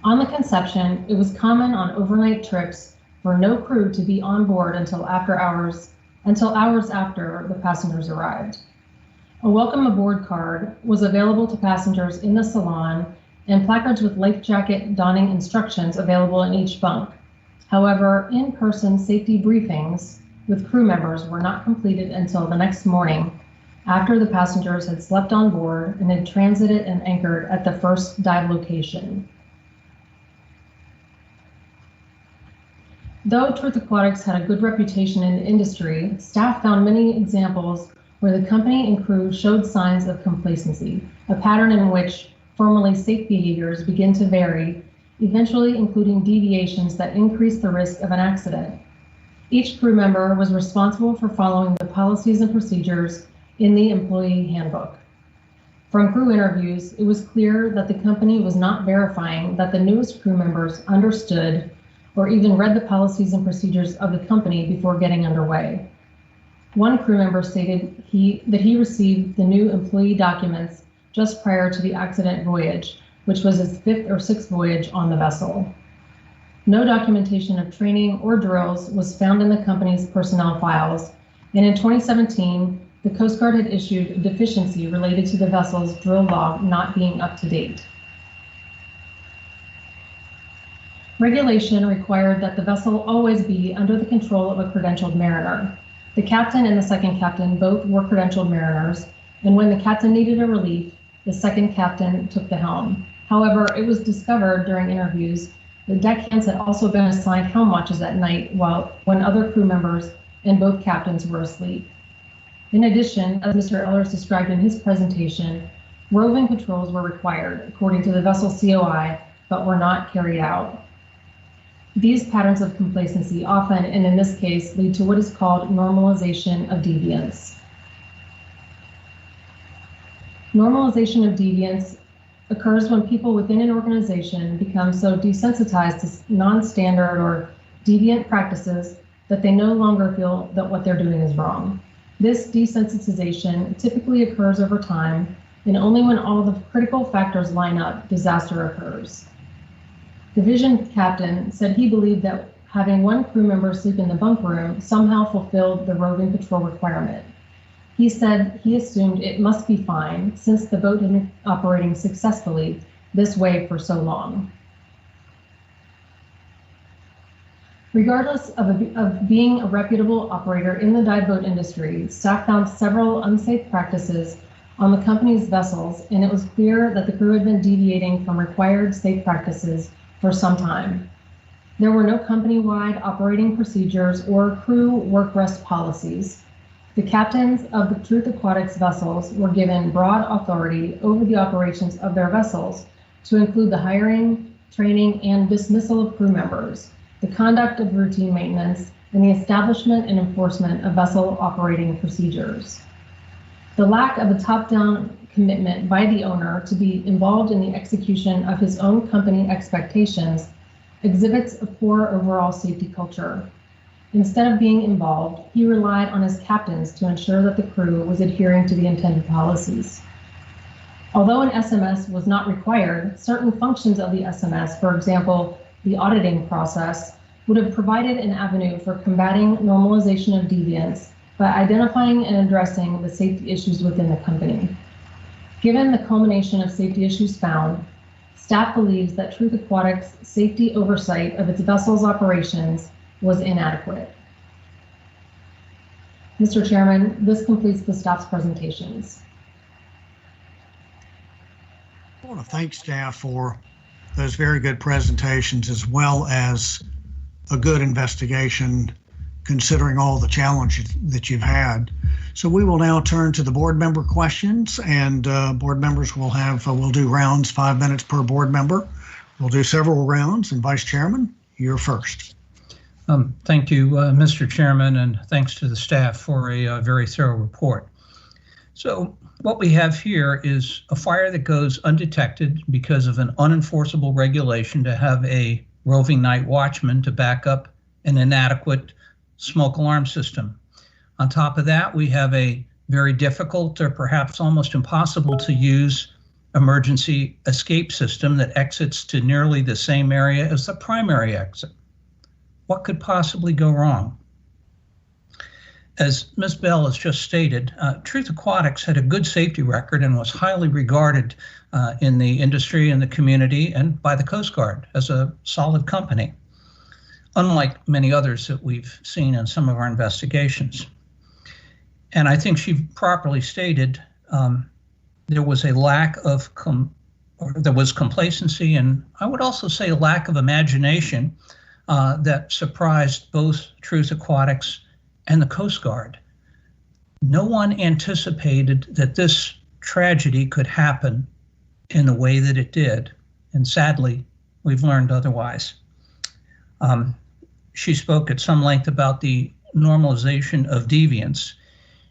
On the Conception, it was common on overnight trips for no crew to be on board until hours after the passengers arrived. A welcome aboard card was available to passengers in the salon and placards with life jacket donning instructions available in each bunk. However, in-person safety briefings with crew members were not completed until the next morning after the passengers had slept on board and had transited and anchored at the first dive location. Though Truth Aquatics had a good reputation in the industry, staff found many examples where the company and crew showed signs of complacency, a pattern in which formerly safe behaviors begin to vary, eventually including deviations that increase the risk of an accident. Each crew member was responsible for following the policies and procedures in the employee handbook. From crew interviews, it was clear that the company was not verifying that the newest crew members understood or even read the policies and procedures of the company before getting underway. One crew member stated that he received the new employee documents just prior to the accident voyage, which was his 5th or 6th voyage on the vessel. No documentation of training or drills was found in the company's personnel files, and in 2017, the Coast Guard had issued a deficiency related to the vessel's drill log not being up to date. Regulation required that the vessel always be under the control of a credentialed mariner. The captain and the second captain both were credentialed mariners, and when the captain needed a relief, the second captain took the helm. However, it was discovered during interviews that deckhands had also been assigned helm watches at night when other crew members and both captains were asleep. In addition, as Mr. Ellers described in his presentation, roving patrols were required according to the vessel COI, but were not carried out. These patterns of complacency often, and in this case, lead to what is called normalization of deviance. Normalization of deviance occurs when people within an organization become so desensitized to non-standard or deviant practices that they no longer feel that what they're doing is wrong. This desensitization typically occurs over time, and only when all the critical factors line up, disaster occurs. Division captain said he believed that having one crew member sleep in the bunk room somehow fulfilled the roving patrol requirement. He said he assumed it must be fine since the boat had been operating successfully this way for so long. Regardless of being a reputable operator in the dive boat industry, staff found several unsafe practices on the company's vessels, and it was clear that the crew had been deviating from required safe practices for some time. There were no company-wide operating procedures or crew work rest policies. The captains of the Truth Aquatics vessels were given broad authority over the operations of their vessels to include the hiring, training, and dismissal of crew members, the conduct of routine maintenance, and the establishment and enforcement of vessel operating procedures. The lack of a top-down commitment by the owner to be involved in the execution of his own company expectations exhibits a poor overall safety culture. Instead of being involved, he relied on his captains to ensure that the crew was adhering to the intended policies. Although an SMS was not required, certain functions of the SMS, for example, the auditing process, would have provided an avenue for combating normalization of deviance by identifying and addressing the safety issues within the company. Given the culmination of safety issues found, staff believes that Truth Aquatics' safety oversight of its vessel's operations was inadequate. Mr. Chairman, this completes the staff's presentations. I want to thank staff for those very good presentations, as well as a good investigation considering all the challenges that you've had. So we will now turn to the board member questions, and board members will have, we'll do rounds, 5 minutes per board member. We'll do several rounds, and Vice Chairman, you're first. Thank you, Mr. Chairman, and thanks to the staff for a very thorough report. So what we have here is a fire that goes undetected because of an unenforceable regulation to have a roving night watchman to back up an inadequate smoke alarm system. On top of that, we have a very difficult or perhaps almost impossible to use emergency escape system that exits to nearly the same area as the primary exit. What could possibly go wrong? As Ms. Bell has just stated, Truth Aquatics had a good safety record and was highly regarded in the industry and the community and by the Coast Guard as a solid company, unlike many others that we've seen in some of our investigations. And I think she properly stated there was a lack of, there was complacency, and I would also say a lack of imagination that surprised both Truth Aquatics and the Coast Guard. No one anticipated that this tragedy could happen in the way that it did, and sadly, we've learned otherwise. She spoke at some length about the normalization of deviance,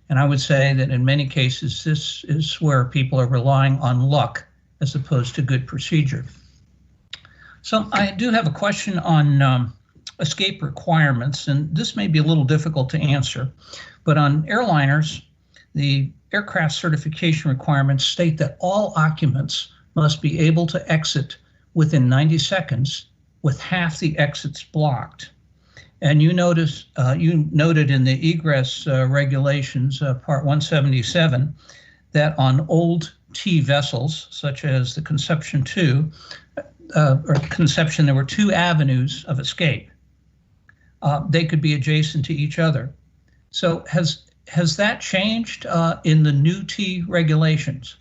and I would say that in many cases, this is where people are relying on luck as opposed to good procedure. So I do have a question on escape requirements, and this may be a little difficult to answer, but on airliners, the aircraft certification requirements state that all occupants must be able to exit within 90 seconds with half the exits blocked. And you notice, you noted in the egress regulations, part 177, that on old T vessels, such as the Conception 2, or Conception, there were 2 avenues of escape. They could be adjacent to each other. So has that changed in the new T regulations?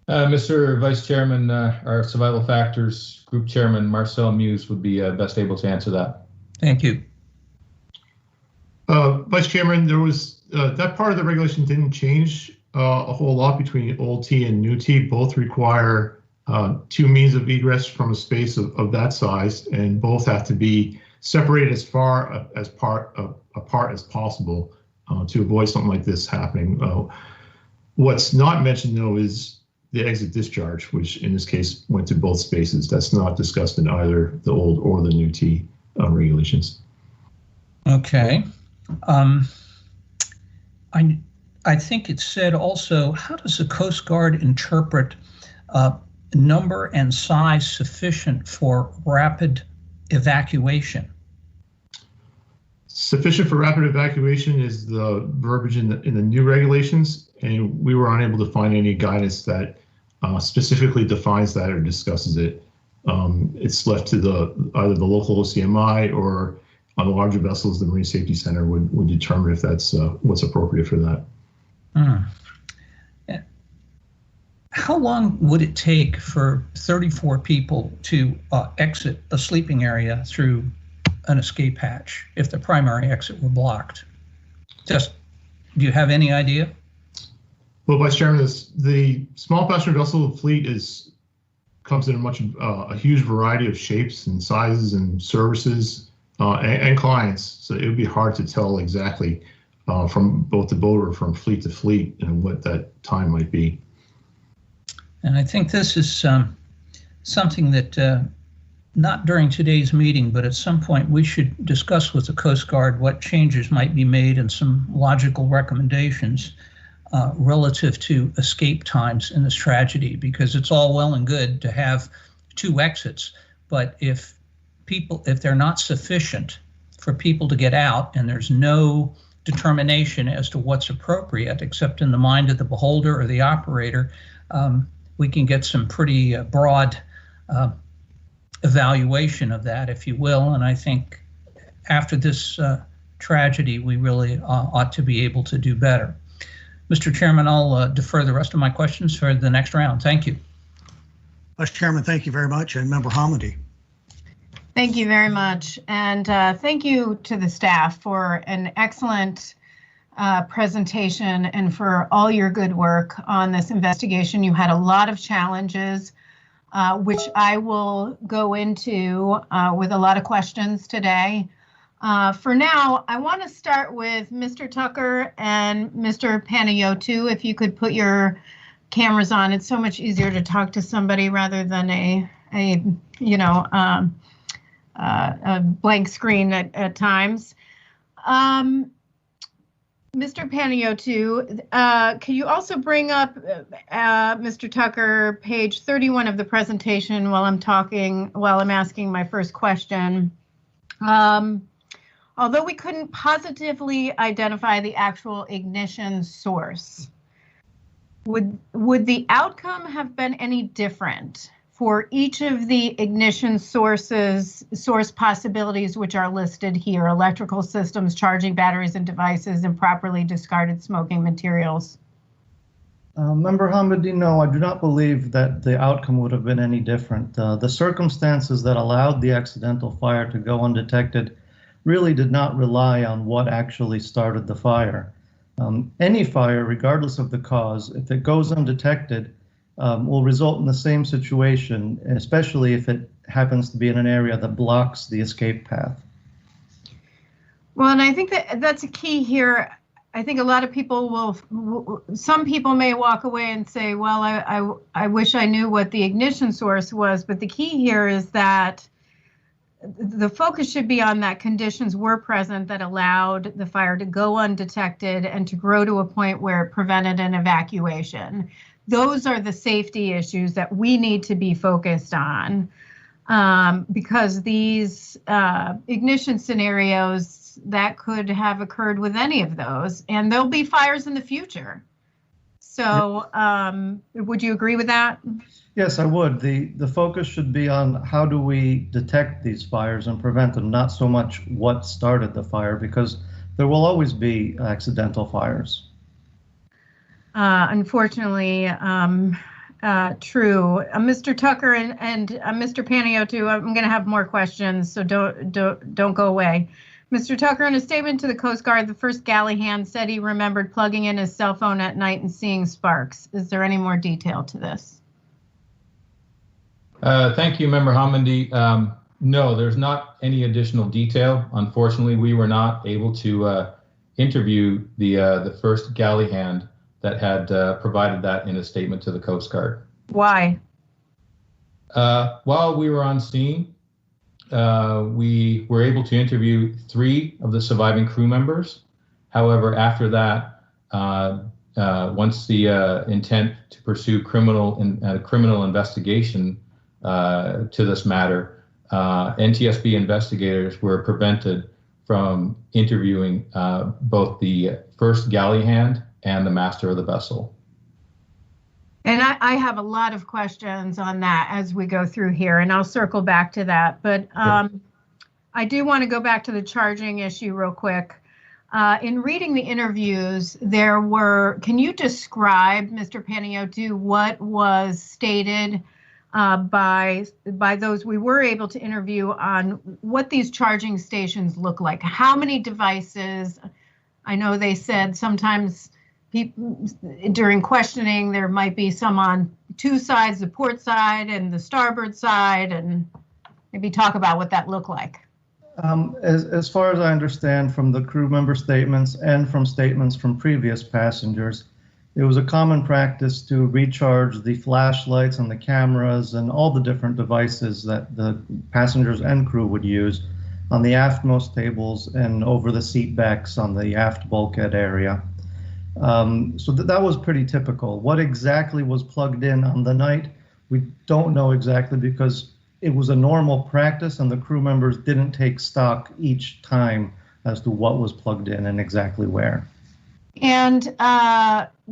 Mr. Vice Chairman, our Survival Factors Group Chairman, Marcel Muse, would be best able to answer that. Thank you. Vice Chairman, there was that part of the regulation didn't change a whole lot between old T and new T. Both require 2 means of egress from a space of that size, and both have to be separated as far apart as possible to avoid something like this happening. What's not mentioned, though, is the exit discharge, which in this case went to both spaces. That's not discussed in either the old or the new T regulations. Okay. I think it said also, how does the Coast Guard interpret number and size sufficient for rapid evacuation? Sufficient for rapid evacuation is the verbiage in the new regulations, and we were unable to find any guidance that specifically defines that or discusses it. It's left to either the local OCMI or on the larger vessels, the Marine Safety Center would determine if that's what's appropriate for that. How long would it take for 34 people to exit a sleeping area through an escape hatch if the primary exit were blocked? Just, do you have any idea? Well, Vice Chairman, the small passenger vessel fleet comes in a huge variety of shapes and sizes and services and clients. So it would be hard to tell exactly from boat to boat or from fleet to fleet and what that time might be. And I think this is something that not during today's meeting, but at some point we should discuss with the Coast Guard what changes might be made and some logical recommendations relative to escape times in this tragedy, because it's all well and good to have 2 exits, but if they're not sufficient for people to get out and there's no determination as to what's appropriate except in the mind of the beholder or the operator, we can get some pretty broad evaluation of that, if you will. And I think after this tragedy, we really ought to be able to do better. Mr. Chairman, I'll defer the rest of my questions for the next round. Thank you. Vice Chairman, thank you very much, and Member Hamady. Thank you very much. And thank you to the staff for an excellent presentation and for all your good work on this investigation. You had a lot of challenges, which I will go into with a lot of questions today. For now, I want to start with Mr. Tucker and Mr. Panayotou. If you could put your cameras on, it's so much easier to talk to somebody rather than a blank screen at times. Mr. Panayotou, can you also bring up, Mr. Tucker, page 31 of the presentation while I'm asking my first question? Although we couldn't positively identify the actual ignition source, would the outcome have been any different for each of the ignition source possibilities which are listed here: electrical systems, charging batteries and devices, and properly discarded smoking materials? Member Hamady, no, I do not believe that the outcome would have been any different. The circumstances that allowed the accidental fire to go undetected really did not rely on what actually started the fire. Any fire, regardless of the cause, if it goes undetected, will result in the same situation, especially if it happens to be in an area that blocks the escape path. Well, and I think that's a key here. I think a lot of people some people may walk away and say, well, I wish I knew what the ignition source was, but the key here is that the focus should be on that conditions were present that allowed the fire to go undetected and to grow to a point where it prevented an evacuation. Those are the safety issues that we need to be focused on, because these ignition scenarios that could have occurred with any of those, and there'll be fires in the future. So would you agree with that? Yes, I would. The focus should be on how do we detect these fires and prevent them, not so much what started the fire, because there will always be accidental fires. Unfortunately, true. Mr. Tucker and Mr. Panayotou, I'm going to have more questions, so don't go away. Mr. Tucker, in a statement to the Coast Guard, the first galley hand said he remembered plugging in his cell phone at night and seeing sparks. Is there any more detail to this? Thank you, Member Hamady. No, there's not any additional detail. Unfortunately, we were not able to interview the first galley hand that had provided that in a statement to the Coast Guard. Why? While we were on scene, we were able to interview 3 of the surviving crew members. However, after that, once the intent to pursue criminal investigation to this matter, NTSB investigators were prevented from interviewing both the first galley hand and the master of the vessel. And I have a lot of questions on that as we go through here, and I'll circle back to that. But I do want to go back to the charging issue real quick. In reading the interviews, can you describe, Mr. Panayotou, what was stated by those we were able to interview on what these charging stations look like? How many devices? I know they said sometimes during questioning, there might be some on 2 sides, the port side and the starboard side, and maybe talk about what that looked like. As far as I understand from the crew member statements and from statements from previous passengers, it was a common practice to recharge the flashlights and the cameras and all the different devices that the passengers and crew would use on the aftmost tables and over the seat backs on the aft bulkhead area. So that was pretty typical. What exactly was plugged in on the night, we don't know exactly, because it was a normal practice and the crew members didn't take stock each time as to what was plugged in and exactly where. And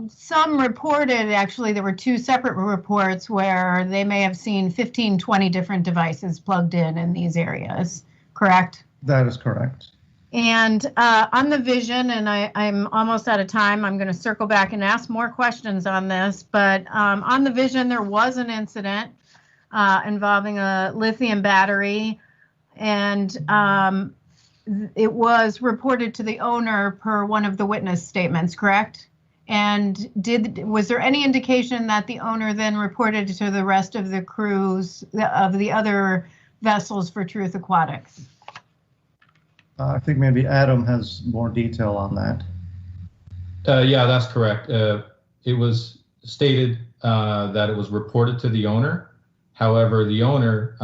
some reported, actually, there were 2 separate reports where they may have seen 15, 20 different devices plugged in these areas, correct? That is correct. And on the vision, and I'm almost out of time, I'm going to circle back and ask more questions on this, but on the vision, there was an incident involving a lithium battery, and it was reported to the owner per one of the witness statements, correct? And was there any indication that the owner then reported to the rest of the crews of the other vessels for Truth Aquatics? I think maybe Adam has more detail on that. Yeah, that's correct. It was stated that it was reported to the owner. However, the owner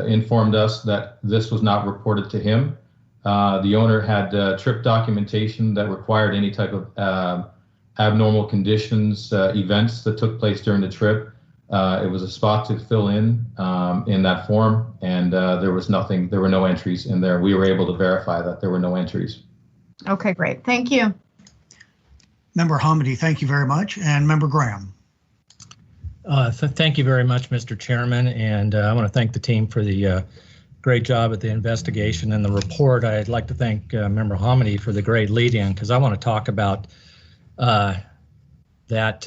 informed us that this was not reported to him. The owner had trip documentation that required any type of abnormal conditions, events that took place during the trip. It was a spot to fill in that form, and there was nothing, there were no entries in there. We were able to verify that there were no entries. Okay, great. Thank you. Member Hamidi, thank you very much. And Member Graham. Thank you very much, Mr. Chairman, and I want to thank the team for the great job at the investigation and the report. I'd like to thank Member Hamidi for the great lead-in, because I want to talk about that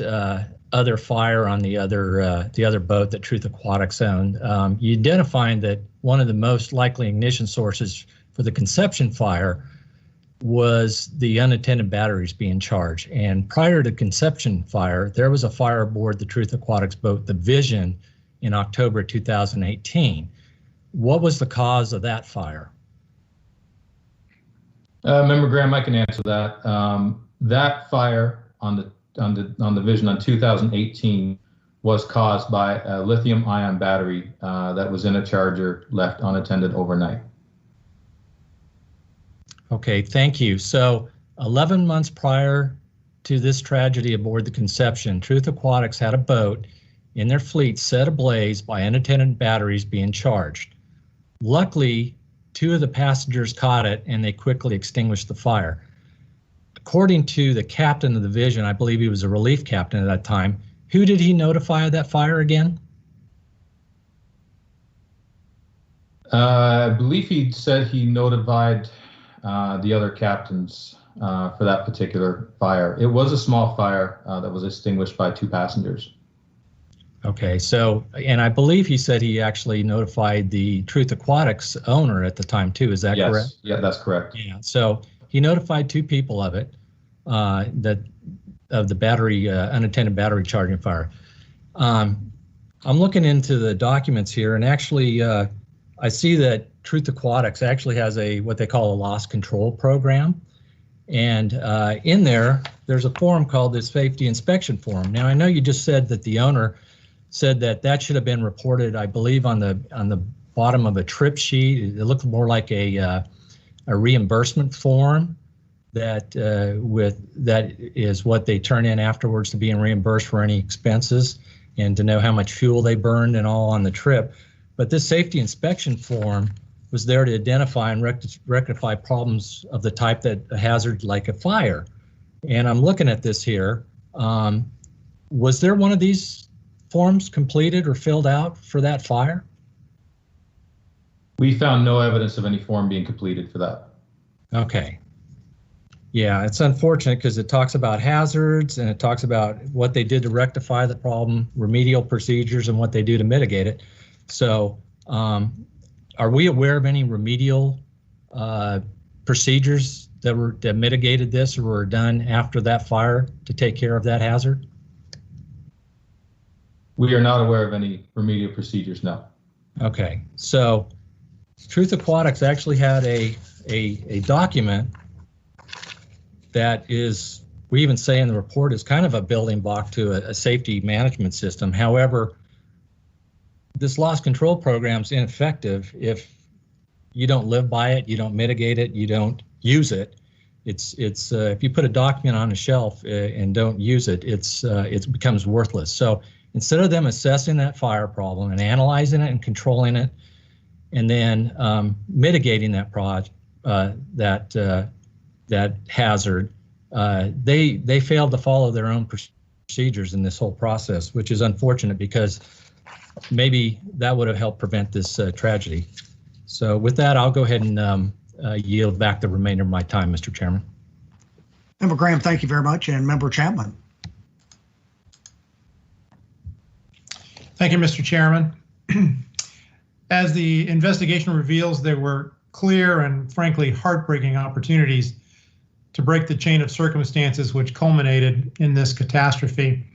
other fire on the other boat that Truth Aquatics owned. You identified that one of the most likely ignition sources for the Conception fire was the unattended batteries being charged. And prior to Conception fire, there was a fire aboard the Truth Aquatics boat, the Vision, in October 2018. What was the cause of that fire? Member Graham, I can answer that. That fire on the Vision on 2018 was caused by a lithium-ion battery that was in a charger left unattended overnight. Okay, thank you. So 11 months prior to this tragedy aboard the Conception, Truth Aquatics had a boat in their fleet set ablaze by unattended batteries being charged. Luckily, 2 of the passengers caught it and they quickly extinguished the fire. According to the captain of the Vision, I believe he was a relief captain at that time, who did he notify of that fire again? I believe he said he notified the other captains for that particular fire. It was a small fire that was extinguished by 2 passengers. Okay, so, and I believe he said he actually notified the Truth Aquatics owner at the time too, is that correct? Yeah, that's correct. Yeah, so he notified 2 people of it, of the battery, unattended battery charging fire. I'm looking into the documents here, and actually I see that Truth Aquatics actually has what they call a loss control program. And in there's a form called the safety inspection form. Now, I know you just said that the owner said that should have been reported, I believe, on the bottom of a trip sheet. It looked more like a reimbursement form that is what they turn in afterwards to being reimbursed for any expenses and to know how much fuel they burned and all on the trip. But this safety inspection form was there to identify and rectify problems of the type that a hazard like a fire. And I'm looking at this here. Was there one of these forms completed or filled out for that fire? We found no evidence of any form being completed for that. Okay. Yeah, it's unfortunate because it talks about hazards and it talks about what they did to rectify the problem, remedial procedures, and what they do to mitigate it. So are we aware of any remedial procedures that mitigated this or were done after that fire to take care of that hazard? We are not aware of any remedial procedures, no. Okay, so Truth Aquatics actually had a document that is, we even say in the report, is kind of a building block to a safety management system. However, this loss control program is ineffective if you don't live by it, you don't mitigate it, you don't use it. It's if you put a document on a shelf and don't use it, it becomes worthless. So instead of them assessing that fire problem and analyzing it and controlling it, and then mitigating that that hazard, they failed to follow their own procedures in this whole process, which is unfortunate because maybe that would have helped prevent this tragedy. So with that, I'll go ahead and yield back the remainder of my time, Mr. Chairman. Member Graham, thank you very much. And Member Chapman. Thank you, Mr. Chairman. As the investigation reveals, there were clear and frankly heartbreaking opportunities to break the chain of circumstances which culminated in this catastrophe.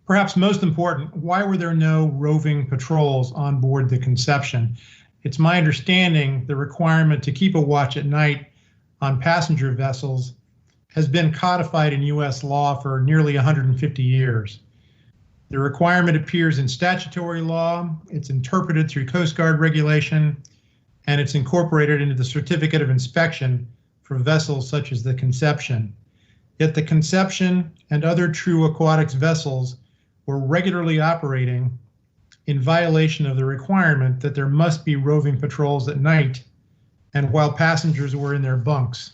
Perhaps most important, why were there no roving patrols on board the Conception? It's my understanding the requirement to keep a watch at night on passenger vessels has been codified in U.S. law for nearly 150 years. The requirement appears in statutory law, it's interpreted through Coast Guard regulation, and it's incorporated into the certificate of inspection for vessels such as the Conception. Yet the Conception and other true aquatics vessels were regularly operating in violation of the requirement that there must be roving patrols at night and while passengers were in their bunks.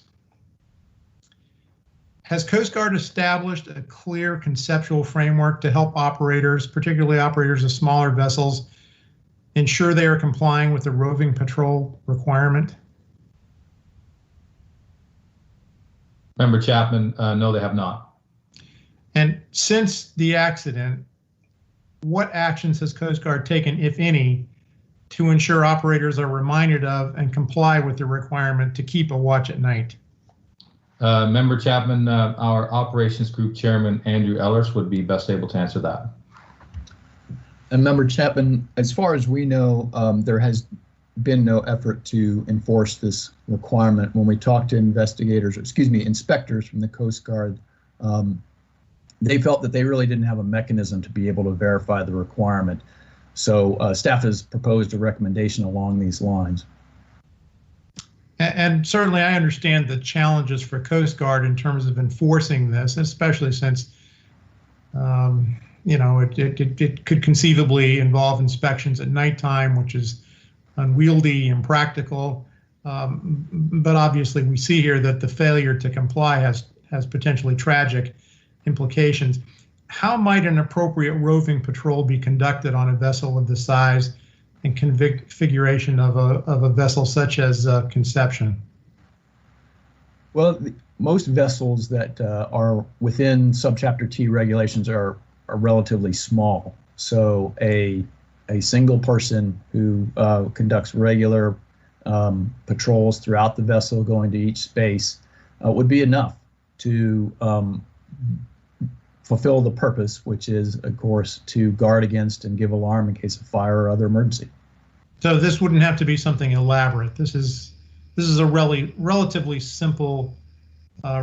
Has Coast Guard established a clear conceptual framework to help operators, particularly operators of smaller vessels, ensure they are complying with the roving patrol requirement? Member Chapman, no, they have not. And since the accident, what actions has Coast Guard taken, if any, to ensure operators are reminded of and comply with the requirement to keep a watch at night? Member Chapman, our operations group chairman, Andrew Ellers, would be best able to answer that. And Member Chapman, as far as we know, there has been no effort to enforce this requirement. When we talk to inspectors from the Coast Guard, they felt that they really didn't have a mechanism to be able to verify the requirement. So staff has proposed a recommendation along these lines. And certainly I understand the challenges for Coast Guard in terms of enforcing this, especially since, it could conceivably involve inspections at nighttime, which is unwieldy, impractical. But obviously we see here that the failure to comply has potentially tragic implications. How might an appropriate roving patrol be conducted on a vessel of the size and configuration of a vessel such as Conception? Well, most vessels that are within Subchapter T regulations are relatively small. So a single person who conducts regular patrols throughout the vessel, going to each space, would be enough to fulfill the purpose, which is, of course, to guard against and give alarm in case of fire or other emergency. So this wouldn't have to be something elaborate. This is a relatively simple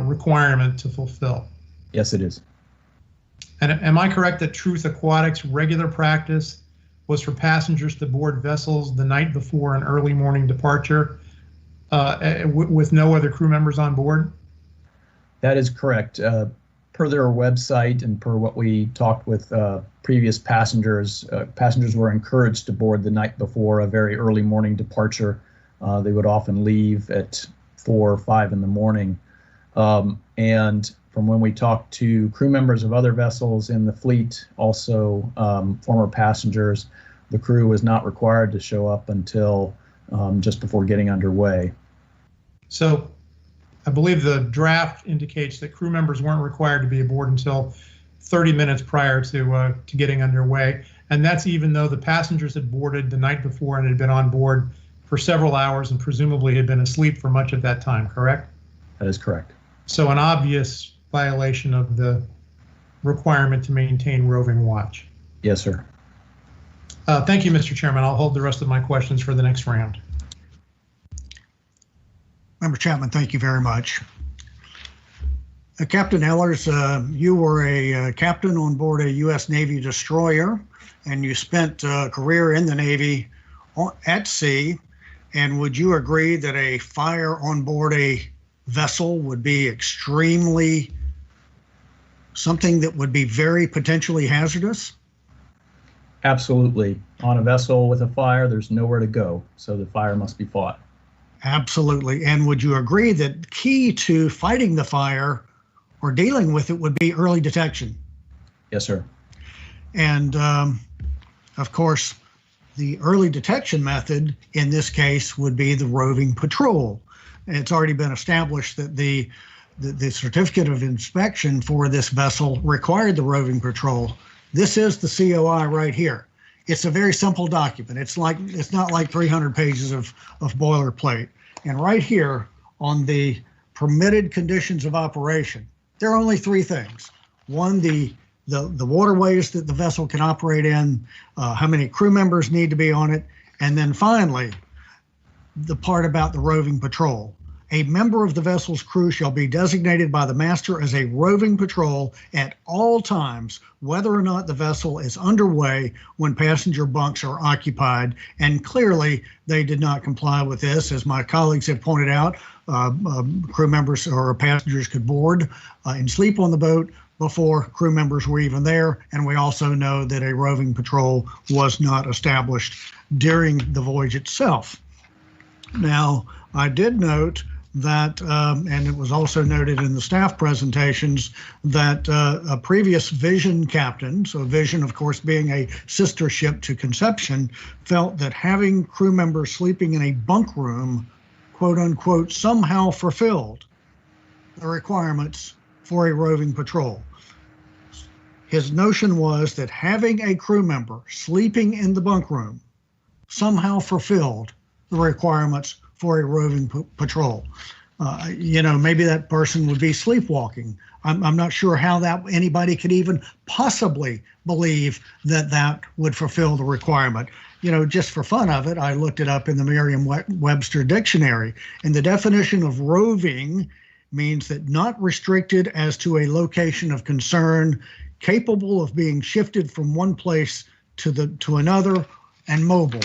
requirement to fulfill. Yes, it is. And am I correct that Truth Aquatics' regular practice was for passengers to board vessels the night before an early morning departure with no other crew members on board? That is correct. Per their website and per what we talked with previous passengers, passengers were encouraged to board the night before a very early morning departure. They would often leave at 4 or 5 in the morning. And from when we talked to crew members of other vessels in the fleet, also former passengers, the crew was not required to show up until just before getting underway. So I believe the draft indicates that crew members weren't required to be aboard until 30 minutes prior to getting underway. And that's even though the passengers had boarded the night before and had been on board for several hours and presumably had been asleep for much of that time, correct? That is correct. So an obvious violation of the requirement to maintain roving watch. Yes, sir. Thank you, Mr. Chairman. I'll hold the rest of my questions for the next round. Member Chapman, thank you very much. Captain Ellers, you were a captain on board a U.S. Navy destroyer, and you spent a career in the Navy at sea. And would you agree that a fire on board a vessel would be something that would be very potentially hazardous? Absolutely. On a vessel with a fire, there's nowhere to go, so the fire must be fought. Absolutely. And would you agree that key to fighting the fire or dealing with it would be early detection? Yes, sir. And of course, the early detection method in this case would be the roving patrol. It's already been established that the certificate of inspection for this vessel required the roving patrol. This is the COI right here. It's a very simple document. It's not like 300 pages of boilerplate. And right here on the permitted conditions of operation, there are only three things. One, the waterways that the vessel can operate in, how many crew members need to be on it, and then finally, the part about the roving patrol. A member of the vessel's crew shall be designated by the master as a roving patrol at all times, whether or not the vessel is underway when passenger bunks are occupied. And clearly, they did not comply with this. As my colleagues have pointed out, crew members or passengers could board and sleep on the boat before crew members were even there. And we also know that a roving patrol was not established during the voyage itself. Now, I did note that, and it was also noted in the staff presentations, that a previous Vision captain, so Vision, of course, being a sister ship to Conception, felt that having crew members sleeping in a bunk room, quote unquote, somehow fulfilled the requirements for a roving patrol. His notion was that having a crew member sleeping in the bunk room somehow fulfilled the requirements for a roving patrol. Maybe that person would be sleepwalking. I'm not sure how that anybody could even possibly believe that would fulfill the requirement. Just for fun of it, I looked it up in the Merriam-Webster dictionary, and the definition of roving means that not restricted as to a location of concern, capable of being shifted from one place to another, and mobile.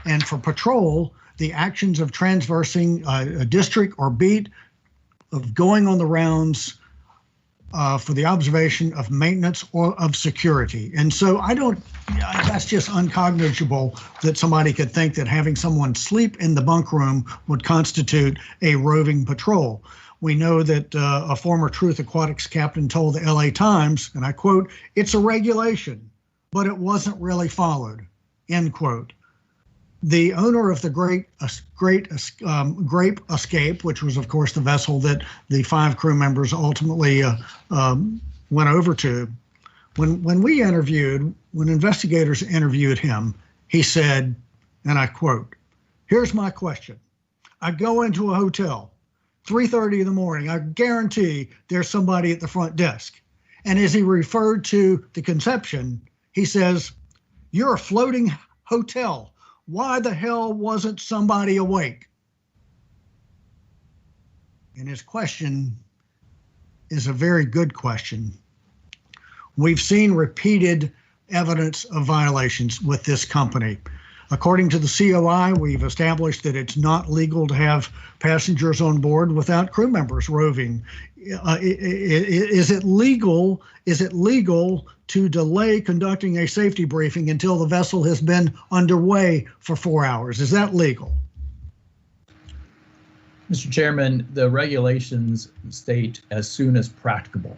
And for patrol, the actions of transversing a district or beat, of going on the rounds for the observation of maintenance or of security. And so that's just uncognigible that somebody could think that having someone sleep in the bunk room would constitute a roving patrol. We know that a former Truth Aquatics captain told the LA Times, and I quote, "It's a regulation, but it wasn't really followed," end quote. The owner of the Grape Escape, which was, of course, the vessel that the 5 crew members ultimately went over to, when investigators interviewed him, he said, and I quote, "Here's my question. I go into a hotel, 3:30 in the morning. I guarantee there's somebody at the front desk." And as he referred to the Conception, he says, "You're a floating hotel. Why the hell wasn't somebody awake?" And his question is a very good question. We've seen repeated evidence of violations with this company. According to the COI, we've established that it's not legal to have passengers on board without crew members roving. Is it legal to delay conducting a safety briefing until the vessel has been underway for 4 hours? Is that legal? Mr. Chairman, the regulations state as soon as practicable,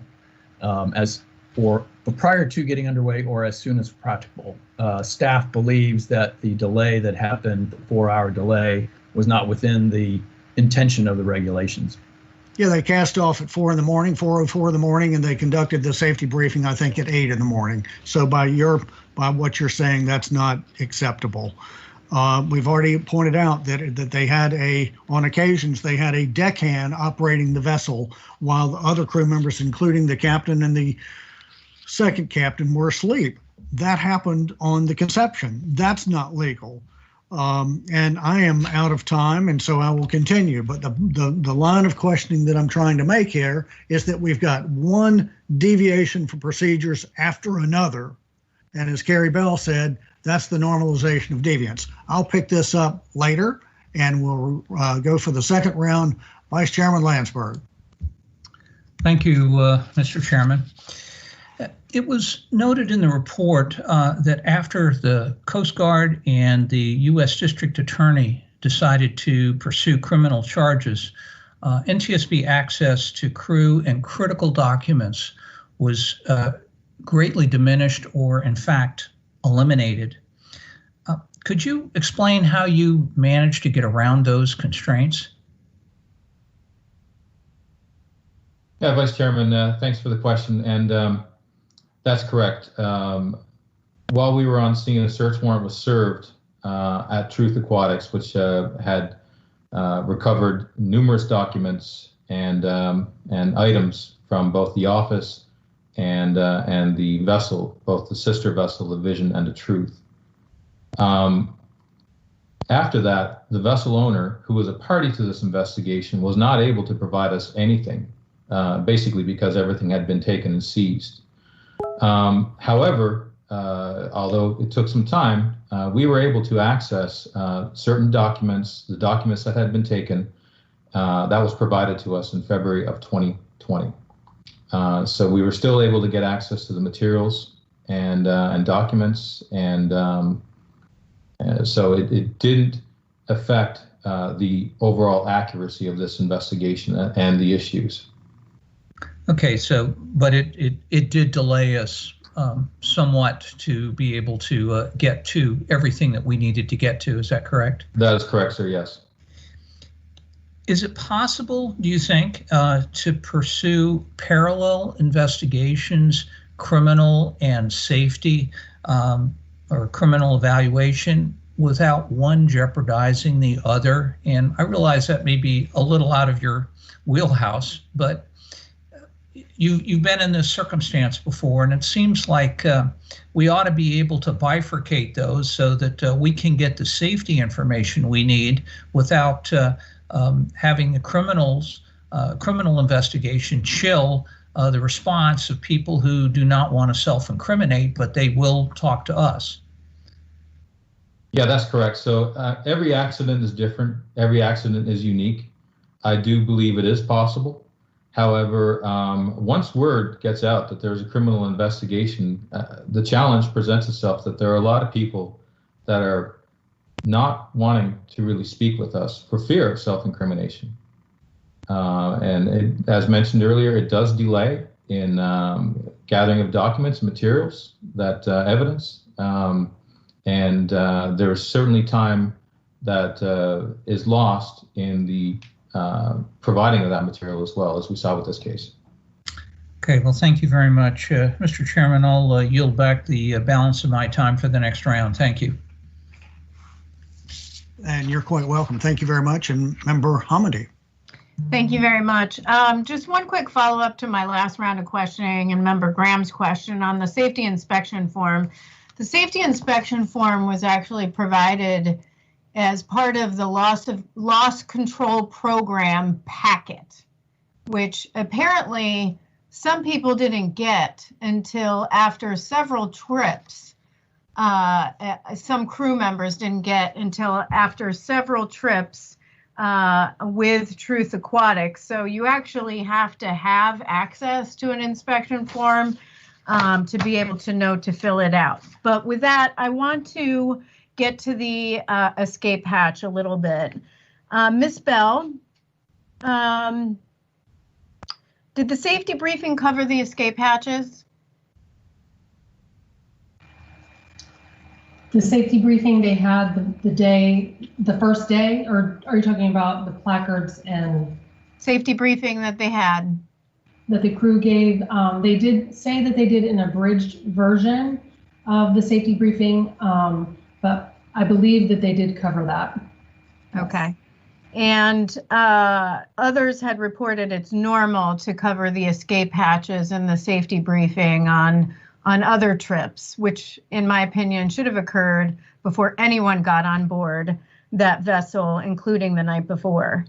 prior to getting underway or as soon as practicable. Staff believes that the delay that happened, the 4-hour delay, was not within the intention of the regulations. Yeah, they cast off at 4 in the morning, 4:04 in the morning, and they conducted the safety briefing, I think, at 8 in the morning. So by what you're saying, that's not acceptable. We've already pointed out that they had on occasions, they had a deckhand operating the vessel while the other crew members, including the captain and the second captain, were asleep. That happened on the Conception. That's not legal. And I am out of time, and so I will continue. But the line of questioning that I'm trying to make here is that we've got one deviation for procedures after another. And as Carrie Bell said, that's the normalization of deviance. I'll pick this up later, and we'll go for the second round. Vice Chairman Landsberg. Thank you, Mr. Chairman. It was noted in the report that after the Coast Guard and the U.S. District Attorney decided to pursue criminal charges, NTSB access to crew and critical documents was greatly diminished or, in fact, eliminated. Could you explain how you managed to get around those constraints? Yeah, Vice Chairman, thanks for the question. And That's correct. While we were on scene, a search warrant was served at Truth Aquatics, which had recovered numerous documents and items from both the office and the vessel, both the sister vessel, the Vision and the Truth. After that, the vessel owner, who was a party to this investigation, was not able to provide us anything, basically because everything had been taken and seized. However, although it took some time, we were able to access certain documents, the documents that had been taken, that was provided to us in February of 2020. So we were still able to get access to the materials and documents, and so it didn't affect the overall accuracy of this investigation and the issues. Okay, so, but it did delay us somewhat to be able to get to everything that we needed to get to. Is that correct? That is correct, sir, yes. Is it possible, do you think, to pursue parallel investigations, criminal and safety, or criminal evaluation, without one jeopardizing the other? And I realize that may be a little out of your wheelhouse, but you've been in this circumstance before, and it seems like we ought to be able to bifurcate those so that we can get the safety information we need without having the criminal investigation chill the response of people who do not want to self-incriminate, but they will talk to us. Yeah, that's correct. So every accident is different. Every accident is unique. I do believe it is possible. However, once word gets out that there's a criminal investigation, the challenge presents itself that there are a lot of people that are not wanting to really speak with us for fear of self-incrimination. And as mentioned earlier, it does delay in gathering of documents, materials, that evidence. And there's certainly time that is lost in the providing of that material as well, as we saw with this case. Okay, well, thank you very much. Mr. Chairman, I'll yield back the balance of my time for the next round. Thank you. And you're quite welcome. Thank you very much. And Member Hamady. Thank you very much. Just one quick follow-up to my last round of questioning and Member Graham's question on the safety inspection form. The safety inspection form was actually provided as part of the loss control program packet, which apparently some people didn't get until after several trips. Some crew members didn't get until after several trips with Truth Aquatics. So you actually have to have access to an inspection form to be able to know to fill it out. But with that, I want to get to the escape hatch a little bit. Ms. Bell, did the safety briefing cover the escape hatches? The safety briefing they had the first day, or are you talking about the placards and Safety briefing that they had. That the crew gave? They did say that they did an abridged version of the safety briefing, but I believe that they did cover that. Okay. And others had reported it's normal to cover the escape hatches and the safety briefing on other trips, which in my opinion should have occurred before anyone got on board that vessel, including the night before.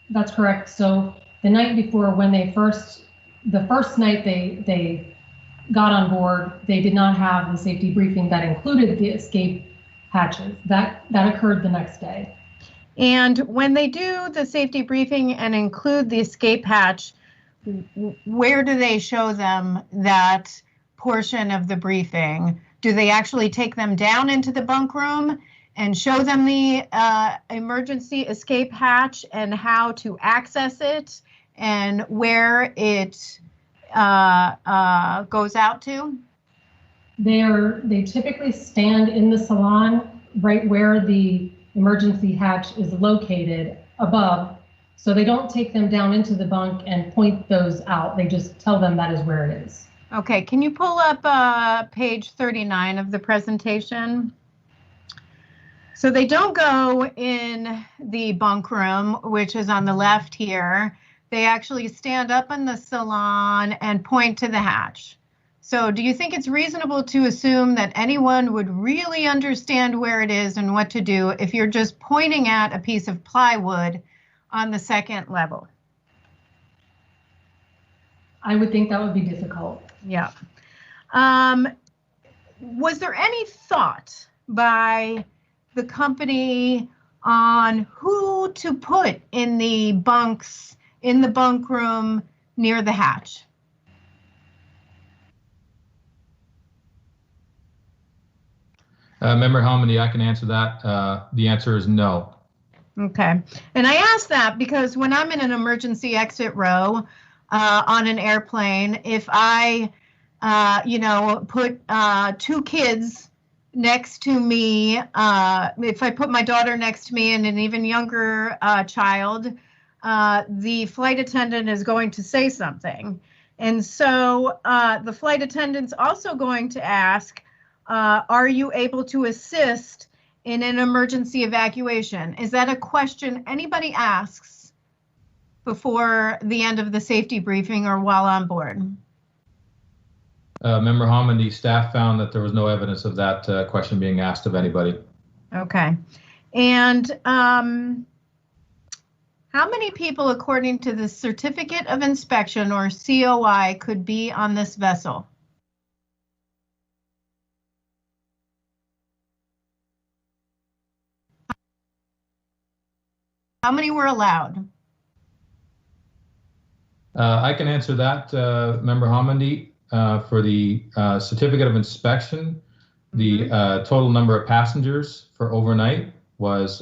That's correct. So the night before, when the first night they got on board, they did not have the safety briefing that included the escape hatches. That occurred the next day. And when they do the safety briefing and include the escape hatch, where do they show them that portion of the briefing? Do they actually take them down into the bunk room and show them the emergency escape hatch and how to access it and where it goes out to? They typically stand in the salon right where the emergency hatch is located above. So they don't take them down into the bunk and point those out. They just tell them that is where it is. Okay, can you pull up page 39 of the presentation? So they don't go in the bunk room, which is on the left here. They actually stand up in the salon and point to the hatch. So do you think it's reasonable to assume that anyone would really understand where it is and what to do if you're just pointing at a piece of plywood on the second level? I would think that would be difficult. Yeah. Was there any thought by the company on who to put in the bunks, in the bunk room near the hatch? Member Hominy, I can answer that. The answer is no. Okay. And I ask that because when I'm in an emergency exit row on an airplane, if I, put 2 kids next to me, if I put my daughter next to me and an even younger child, the flight attendant is going to say something. And so the flight attendant's also going to ask, are you able to assist in an emergency evacuation? Is that a question anybody asks before the end of the safety briefing or while on board? Member Hominy, staff found that there was no evidence of that question being asked of anybody. Okay. And how many people, according to the Certificate of Inspection or COI, could be on this vessel? How many were allowed? I can answer that, Member Hominy. For the certificate of inspection, the total number of passengers for overnight was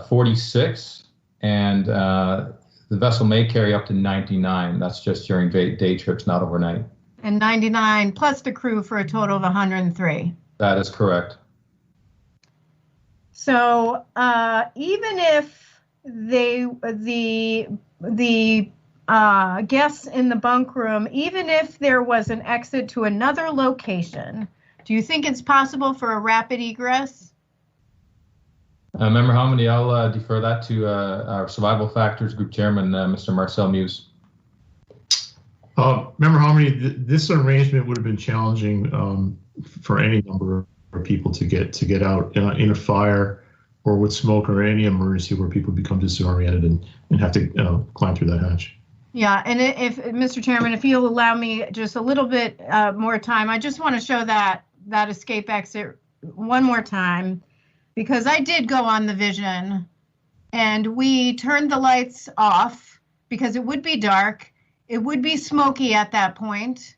46, and the vessel may carry up to 99. That's just during day trips, not overnight. And 99 plus the crew for a total of 103. That is correct. So even if the guests in the bunk room, even if there was an exit to another location, do you think it's possible for a rapid egress? Member Hominy, I'll defer that to our Survival Factors Group Chairman, Mr. Marcel Muse. Member Hominy, this arrangement would have been challenging for any number of people to get out in a fire or with smoke or any emergency where people become disoriented and have to climb through that hatch. Yeah, and if Mr. Chairman, if you'll allow me just a little bit more time, I just want to show that escape exit one more time, because I did go on the Vision and we turned the lights off because it would be dark. It would be smoky at that point.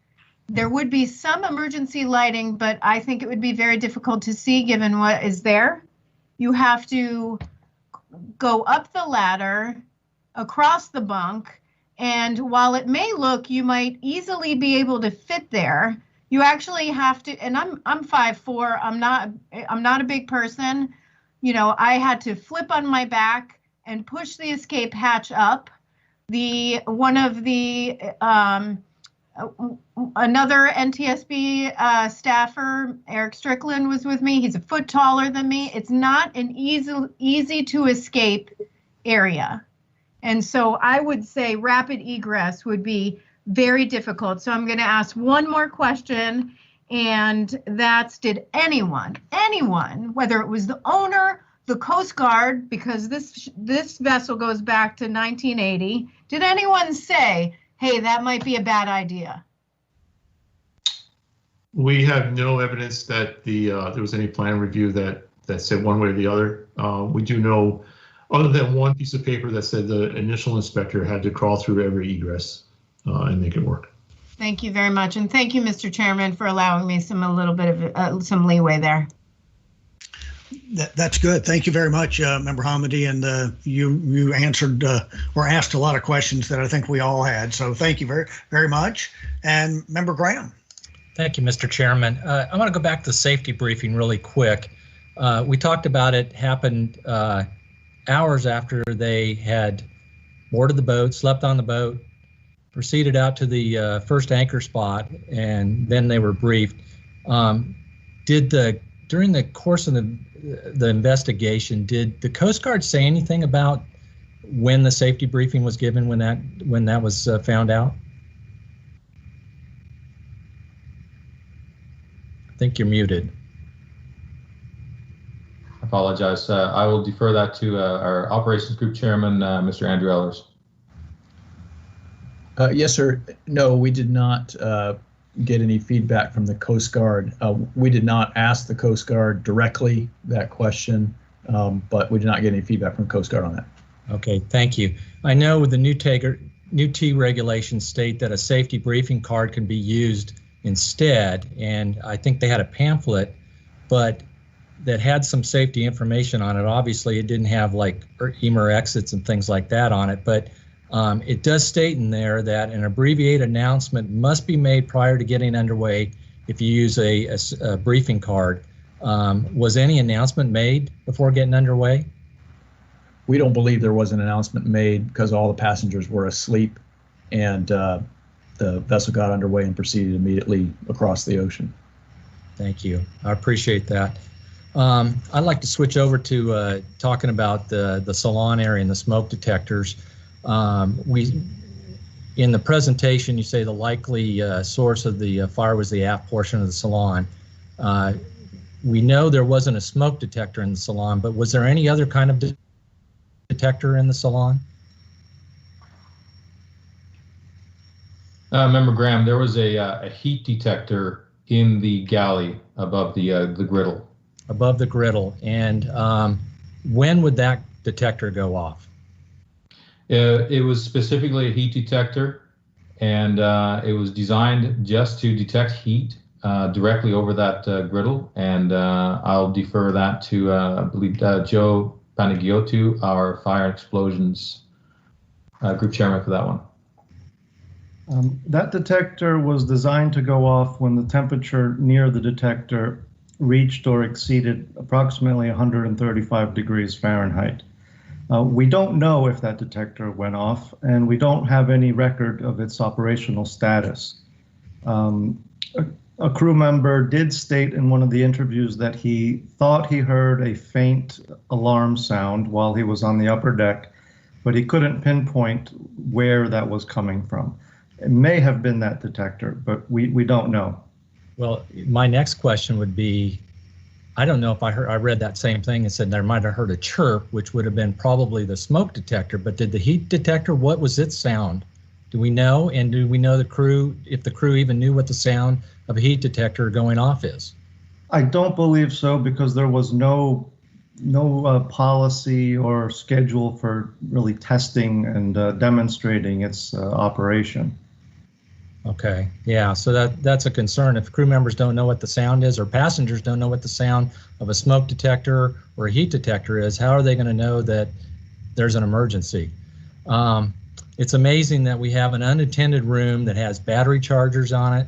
There would be some emergency lighting, but I think it would be very difficult to see given what is there. You have to go up the ladder, across the bunk, and while it may look, you might easily be able to fit there, you actually have to, and I'm 5'4", I'm not a big person. You know, I had to flip on my back and push the escape hatch up. Another NTSB staffer, Eric Strickland, was with me. He's a foot taller than me. It's not an easy to escape area. And so I would say rapid egress would be very difficult. So I'm going to ask one more question, and that's, did anyone, whether it was the owner, the Coast Guard, because this vessel goes back to 1980, did anyone say, hey, that might be a bad idea? We have no evidence that there was any plan review that said one way or the other. We do know, other than one piece of paper that said the initial inspector had to crawl through every egress and make it work. Thank you very much, and thank you, Mr. Chairman, for allowing me a little bit of some leeway there. That's good. Thank you very much, Member Hamidi, and you answered or asked a lot of questions that I think we all had. So thank you very, very much. And Member Graham. Thank you, Mr. Chairman. I want to go back to the safety briefing really quick. We talked about it happened hours after they had boarded the boat, slept on the boat, proceeded out to the first anchor spot, and then they were briefed. During the course of the investigation, did the Coast Guard say anything about when the safety briefing was given, when that was found out? I think you're muted. I apologize. I will defer that to our operations group chairman, Mr. Andrew Ellers. Yes, sir. No, we did not get any feedback from the Coast Guard. We did not ask the Coast Guard directly that question, but we did not get any feedback from Coast Guard on that. Okay, thank you. I know the new T regulations state that a safety briefing card can be used instead, and I think they had a pamphlet, but that had some safety information on it. Obviously, it didn't have like EMER exits and things like that on it, but it does state in there that an abbreviated announcement must be made prior to getting underway if you use a briefing card. Was any announcement made before getting underway? We don't believe there was an announcement made because all the passengers were asleep, and the vessel got underway and proceeded immediately across the ocean. Thank you. I appreciate that. I'd like to switch over to talking about the salon area and the smoke detectors. In the presentation, you say the likely source of the fire was the aft portion of the salon. We know there wasn't a smoke detector in the salon, but was there any other kind of detector in the salon? Member Graham, there was a heat detector in the galley above the griddle. Above the griddle. And when would that detector go off? It was specifically a heat detector, and it was designed just to detect heat directly over that griddle. And I'll defer that to, I believe, Joe Panagiotou, our fire and explosions group chairman for that one. That detector was designed to go off when the temperature near the detector reached or exceeded approximately 135 degrees Fahrenheit. We don't know if that detector went off, and we don't have any record of its operational status. A crew member did state in one of the interviews that he thought he heard a faint alarm sound while he was on the upper deck, but he couldn't pinpoint where that was coming from. It may have been that detector, but we don't know. Well, my next question would be, I don't know if I read that same thing and said there might have heard a chirp, which would have been probably the smoke detector, but did the heat detector, what was its sound? Do we know? And do we know the crew, if the crew even knew what the sound of a heat detector going off is? I don't believe so, because there was no policy or schedule for really testing and demonstrating its operation. Okay, yeah, so that's a concern. If crew members don't know what the sound is, or passengers don't know what the sound of a smoke detector or a heat detector is, how are they going to know that there's an emergency? It's amazing that we have an unattended room that has battery chargers on it,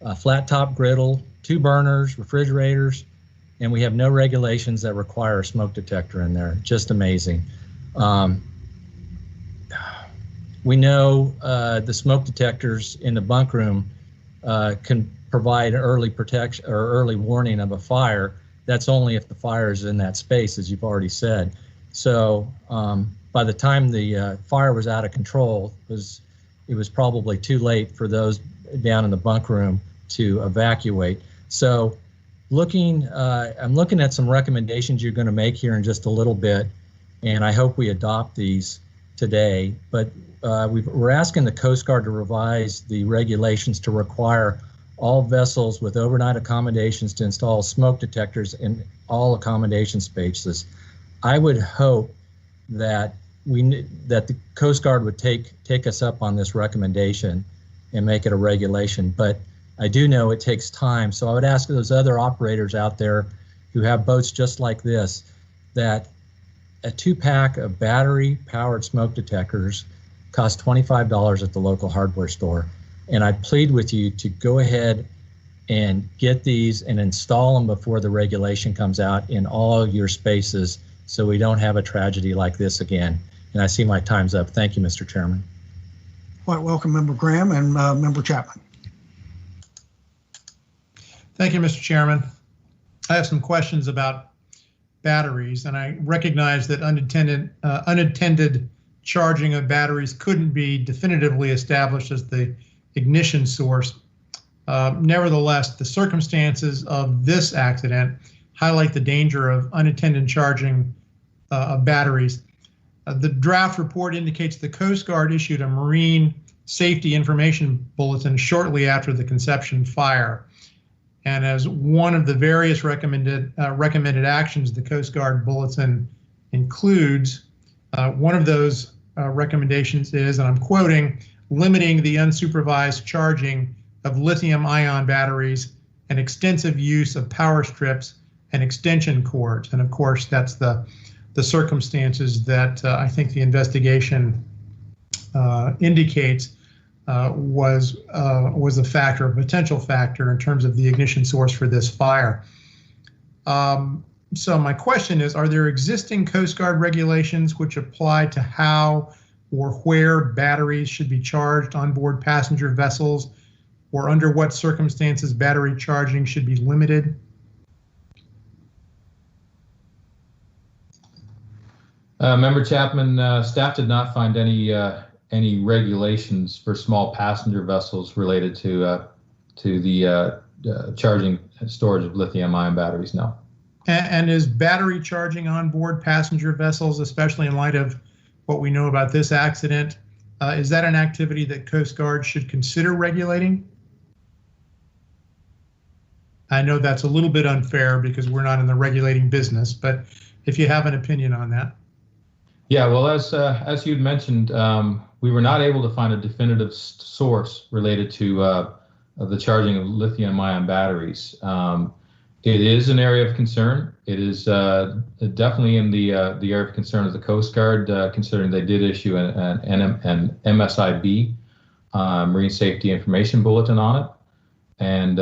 a flat top griddle, 2 burners, refrigerators, and we have no regulations that require a smoke detector in there. Just amazing. We know the smoke detectors in the bunk room can provide early protection or early warning of a fire. That's only if the fire is in that space, as you've already said. So by the time the fire was out of control, it was probably too late for those down in the bunk room to evacuate. So I'm looking at some recommendations you're going to make here in just a little bit, and I hope we adopt these today. But we're asking the Coast Guard to revise the regulations to require all vessels with overnight accommodations to install smoke detectors in all accommodation spaces. I would hope that the Coast Guard would take us up on this recommendation and make it a regulation. But I do know it takes time, so I would ask those other operators out there who have boats just like this, that a 2-pack of battery-powered smoke detectors cost $25 at the local hardware store. And I plead with you to go ahead and get these and install them before the regulation comes out in all your spaces, so we don't have a tragedy like this again. And I see my time's up. Thank you, Mr. Chairman. Well, welcome, Member Graham and Member Chapman. Thank you, Mr. Chairman. I have some questions about batteries, and I recognize that unattended charging of batteries couldn't be definitively established as the ignition source. Nevertheless, the circumstances of this accident highlight the danger of unattended charging of batteries. The draft report indicates the Coast Guard issued a marine safety information bulletin shortly after the Conception fire. And as one of the various recommended actions the Coast Guard bulletin includes, one of those recommendations is, and I'm quoting, limiting the unsupervised charging of lithium-ion batteries and extensive use of power strips and extension cords. And of course, that's the circumstances that I think the investigation indicates was a factor, a potential factor in terms of the ignition source for this fire. So my question is, are there existing Coast Guard regulations which apply to how or where batteries should be charged on board passenger vessels, or under what circumstances battery charging should be limited? Member Chapman, staff did not find any regulations for small passenger vessels related to the charging and storage of lithium-ion batteries. No. And is battery charging on board passenger vessels, especially in light of what we know about this accident, is that an activity that Coast Guard should consider regulating? I know that's a little bit unfair because we're not in the regulating business, but if you have an opinion on that. Yeah, well, as you'd mentioned, we were not able to find a definitive source related to the charging of lithium-ion batteries. It is an area of concern. It is definitely in the area of concern of the Coast Guard, considering they did issue an MSIB, Marine Safety Information Bulletin on it, and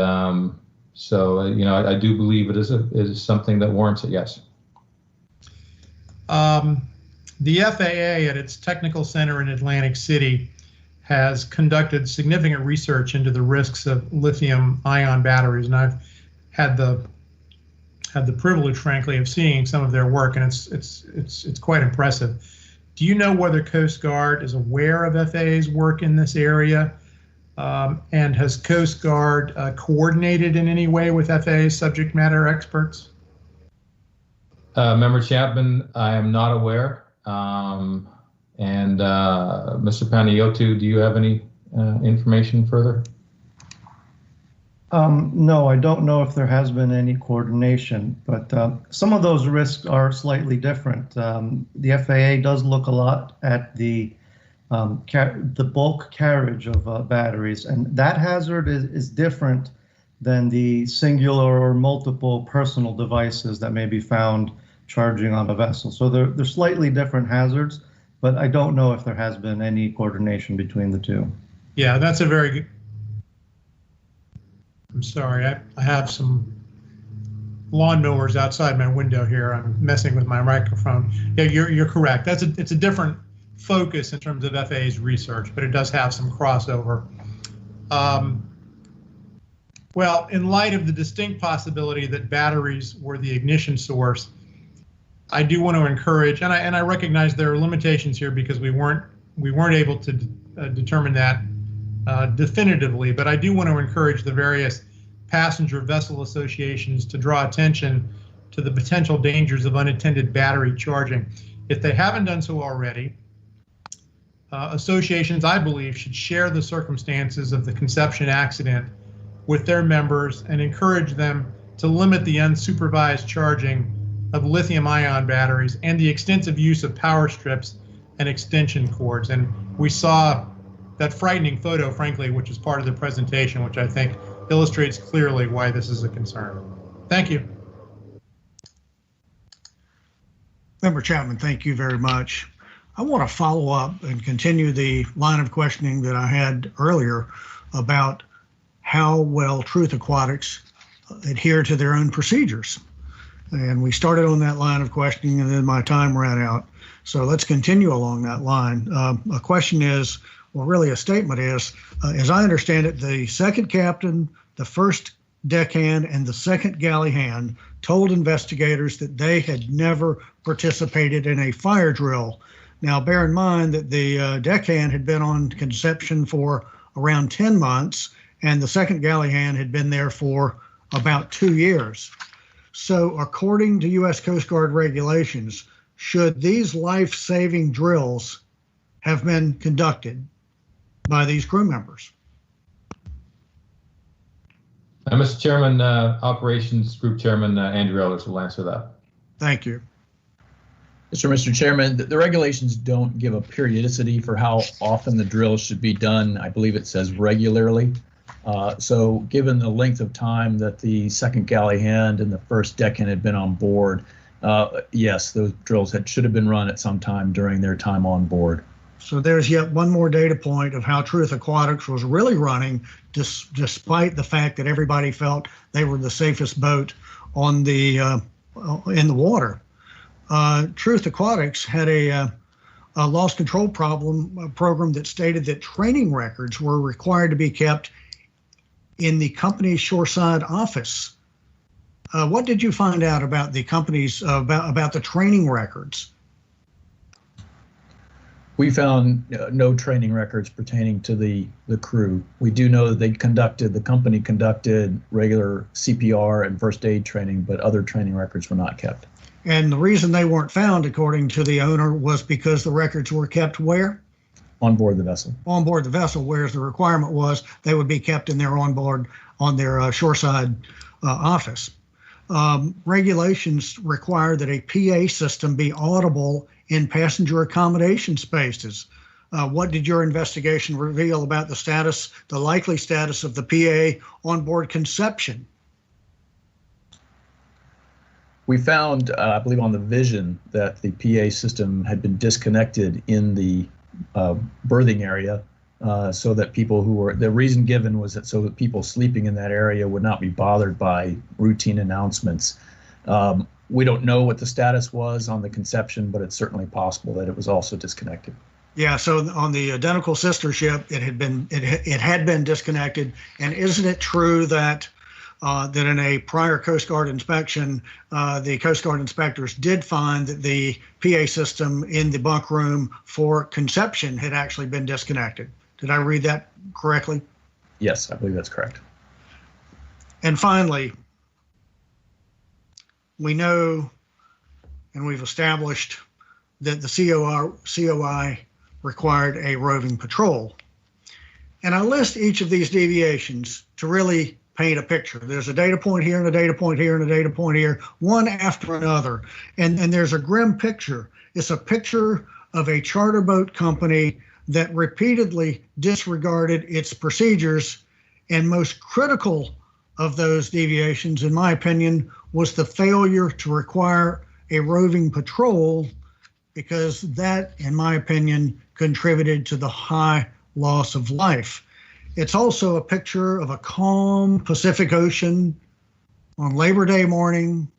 so I do believe it is something that warrants it. Yes. The FAA at its technical center in Atlantic City has conducted significant research into the risks of lithium-ion batteries, and I've had the privilege, frankly, of seeing some of their work, and it's quite impressive. Do you know whether Coast Guard is aware of FAA's work in this area, and has Coast Guard coordinated in any way with FAA's subject matter experts? Member Chapman, I am not aware. And Mr. Paniotto, do you have any information further? No, I don't know if there has been any coordination, but some of those risks are slightly different. The FAA does look a lot at the bulk carriage of batteries, and that hazard is different than the singular or multiple personal devices that may be found charging on a vessel. So they're slightly different hazards, but I don't know if there has been any coordination between the two. Yeah, that's a very good. I'm sorry, I have some lawnmowers outside my window here. I'm messing with my microphone. Yeah, you're correct. It's a different focus in terms of FAA's research, but it does have some crossover. Well, in light of the distinct possibility that batteries were the ignition source, I do want to encourage, and I recognize there are limitations here because we weren't able to determine that definitively, but I do want to encourage the various passenger vessel associations to draw attention to the potential dangers of unattended battery charging. If they haven't done so already, associations, I believe, should share the circumstances of the Conception accident with their members and encourage them to limit the unsupervised charging of lithium-ion batteries and the extensive use of power strips and extension cords. And we saw that frightening photo, frankly, which is part of the presentation, which I think illustrates clearly why this is a concern. Thank you. Member Chapman, thank you very much. I want to follow up and continue the line of questioning that I had earlier about how well Truth Aquatics adhere to their own procedures. And we started on that line of questioning, and then my time ran out. So let's continue along that line. A question is, well, really a statement is, as I understand it, the second captain, the first deckhand, and the second galley hand told investigators that they had never participated in a fire drill. Now, bear in mind that the deckhand had been on Conception for around 10 months, and the second galley hand had been there for about 2 years. So according to U.S. Coast Guard regulations, should these life-saving drills have been conducted by these crew members? Mr. Chairman, Operations Group Chairman Andrew Elders will answer that. Thank you. Mr. Chairman, the regulations don't give a periodicity for how often the drills should be done. I believe it says regularly. So given the length of time that the second galley hand and the first deckhand had been on board, yes, those drills should have been run at some time during their time on board. So there's yet one more data point of how Truth Aquatics was really running, despite the fact that everybody felt they were the safest boat on the in the water. Truth Aquatics had a loss control program that stated that training records were required to be kept in the company's shoreside office. What did you find out about the company's about the training records? We found no training records pertaining to the crew. We do know that the company conducted regular CPR and first aid training, but other training records were not kept. And the reason they weren't found, according to the owner, was because the records were kept where? On board the vessel. On board the vessel, whereas the requirement was they would be kept in their on their shoreside office. Regulations require that a PA system be audible in passenger accommodation spaces. What did your investigation reveal about the likely status of the PA on board Conception? We found, I believe on the Vision, that the PA system had been disconnected in the berthing area so that the reason given was that so that people sleeping in that area would not be bothered by routine announcements. We don't know what the status was on the Conception, but it's certainly possible that it was also disconnected. Yeah, so on the identical sister ship, it had been disconnected. And isn't it true that that in a prior Coast Guard inspection, the Coast Guard inspectors did find that the PA system in the bunk room for Conception had actually been disconnected? Did I read that correctly? Yes, I believe that's correct. And finally, we know and we've established that the COI required a roving patrol. And I list each of these deviations to really paint a picture. There's a data point here and a data point here and a data point here, one after another. And there's a grim picture. It's a picture of a charter boat company that repeatedly disregarded its procedures. And most critical of those deviations, in my opinion, was the failure to require a roving patrol, because that, in my opinion, contributed to the high loss of life. It's also a picture of a calm Pacific Ocean on Labor Day morning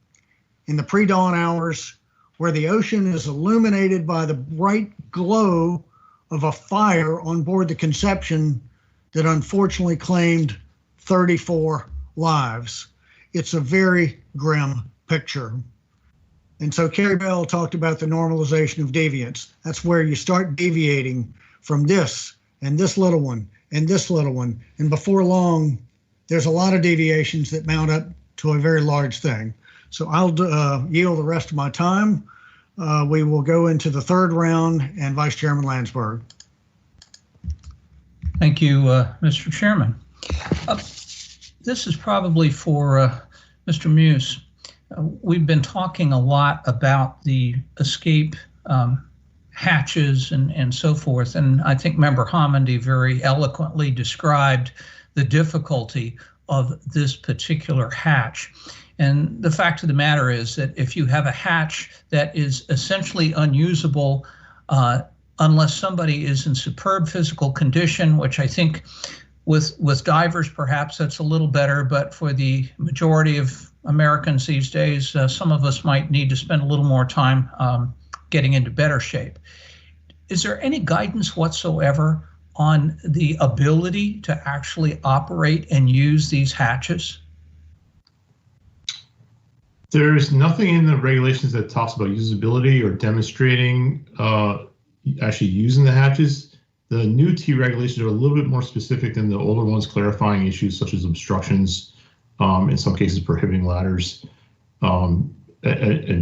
in the pre-dawn hours, where the ocean is illuminated by the bright glow of a fire on board the Conception that unfortunately claimed 34 lives. It's a very grim picture. And so Carrie Bell talked about the normalization of deviance. That's where you start deviating from this and this little one and this little one. And before long, there's a lot of deviations that mount up to a very large thing. So I'll yield the rest of my time. We will go into the third round, and Vice Chairman Landsberg. Thank you, Mr. Chairman. This is probably for Mr. Muse. We've been talking a lot about the escape hatches and so forth, and I think Member Homendy very eloquently described the difficulty of this particular hatch. And the fact of the matter is that if you have a hatch that is essentially unusable unless somebody is in superb physical condition, which I think with divers perhaps that's a little better, but for the majority of Americans these days, some of us might need to spend a little more time getting into better shape. Is there any guidance whatsoever on the ability to actually operate and use these hatches? There's nothing in the regulations that talks about usability or demonstrating actually using the hatches. The new T regulations are a little bit more specific than the older ones, clarifying issues such as obstructions, in some cases prohibiting ladders. And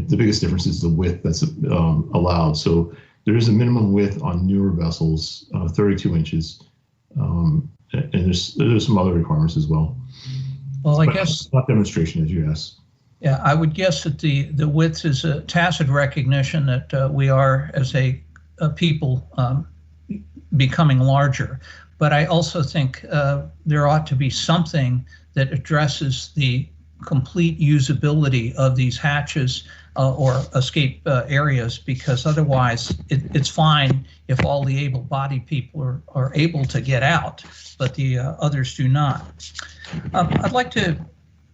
the biggest difference is the width that's allowed. So there is a minimum width on newer vessels, 32 inches. And there's some other requirements as well. Well, I but guess not demonstration, as you asked. Yeah, I would guess that the width is a tacit recognition that we are, as a people, becoming larger. But I also think there ought to be something that addresses the complete usability of these hatches or escape areas, because otherwise it's fine if all the able-bodied people are able to get out, but the others do not. I'd like to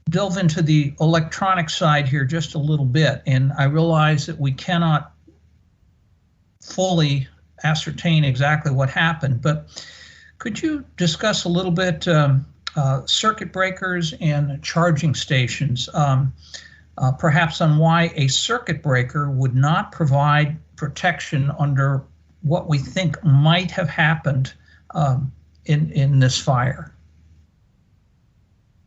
delve into the electronic side here just a little bit, and I realize that we cannot fully ascertain exactly what happened, but could you discuss a little bit circuit breakers and charging stations, perhaps on why a circuit breaker would not provide protection under what we think might have happened in this fire?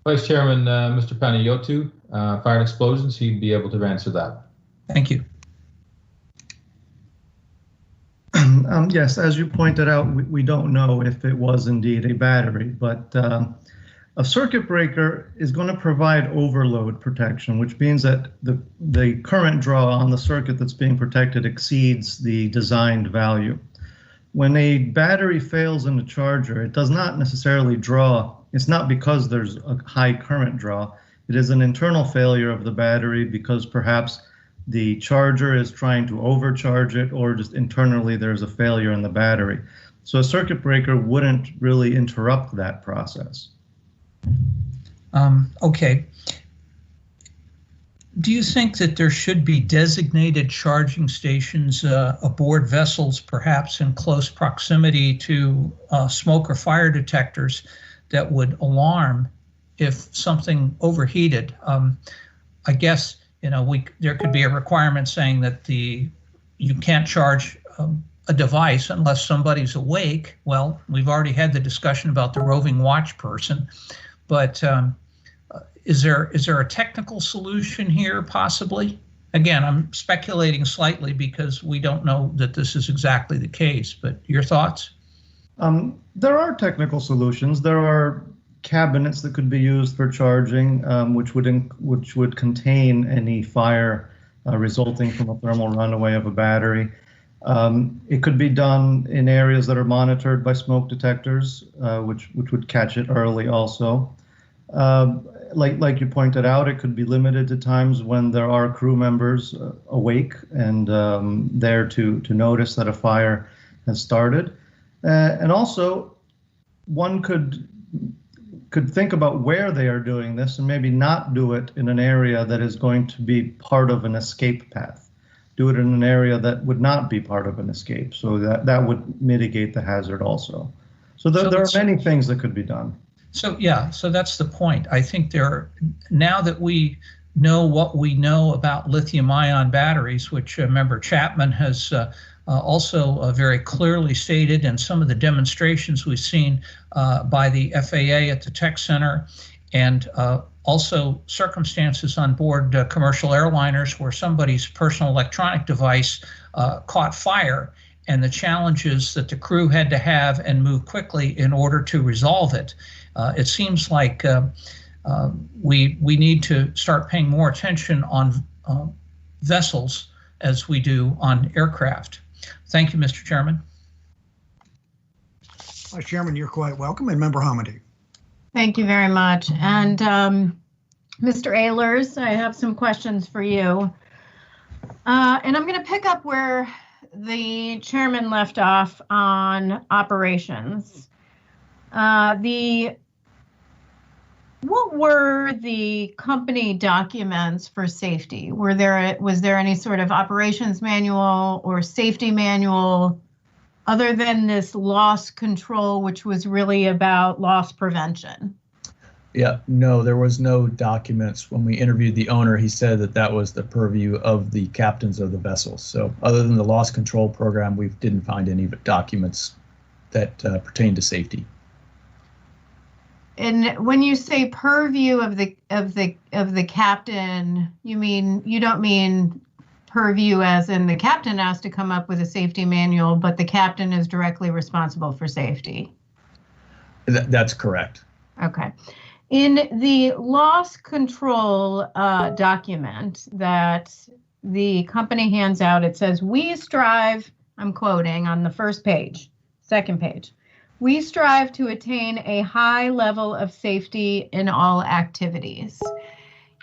Vice Chairman, Mr. Panayotou, Fire and Explosions, he'd be able to answer that. Thank you. Yes, as you pointed out, we don't know if it was indeed a battery, but a circuit breaker is going to provide overload protection, which means that the current draw on the circuit that's being protected exceeds the designed value. When a battery fails in the charger, it does not necessarily draw. It's not because there's a high current draw. It is an internal failure of the battery because perhaps the charger is trying to overcharge it, or just internally there's a failure in the battery. So a circuit breaker wouldn't really interrupt that process. Okay. Do you think that there should be designated charging stations aboard vessels, perhaps in close proximity to smoke or fire detectors, that would alarm if something overheated? I guess there could be a requirement saying that you can't charge a device unless somebody's awake. Well, we've already had the discussion about the roving watch person, but is there a technical solution here possibly? Again, I'm speculating slightly because we don't know that this is exactly the case, but your thoughts? There are technical solutions. There are cabinets that could be used for charging, which would contain any fire resulting from a thermal runaway of a battery. It could be done in areas that are monitored by smoke detectors, which would catch it early also. Like you pointed out, it could be limited to times when there are crew members awake and there to notice that a fire has started. And also, one could think about where they are doing this and maybe not do it in an area that is going to be part of an escape path. Do it in an area that would not be part of an escape, so that would mitigate the hazard also. So there are many things that could be done. So yeah, so that's the point. I think now that we know what we know about lithium-ion batteries, which Member Chapman has also very clearly stated, and some of the demonstrations we've seen by the FAA at the Tech Center, and also circumstances on board commercial airliners where somebody's personal electronic device caught fire, and the challenges that the crew had to have and move quickly in order to resolve it. It seems like we need to start paying more attention on vessels as we do on aircraft. Thank you, Mr. Chairman. Vice Chairman, you're quite welcome, and Member Hamady. Thank you very much. And Mr. Ehlers, I have some questions for you. And I'm going to pick up where the chairman left off on operations. The What were the company documents for safety? Was there any sort of operations manual or safety manual other than this loss control, which was really about loss prevention? Yeah, no, there was no documents. When we interviewed the owner, he said that that was the purview of the captains of the vessels. So other than the loss control program, we didn't find any documents that pertain to safety. And when you say purview of the captain, you don't mean purview as in the captain has to come up with a safety manual, but the captain is directly responsible for safety. That's correct. Okay. In the loss control document that the company hands out, it says, "We strive," I'm quoting on the first page, second page, "We strive to attain a high level of safety in all activities."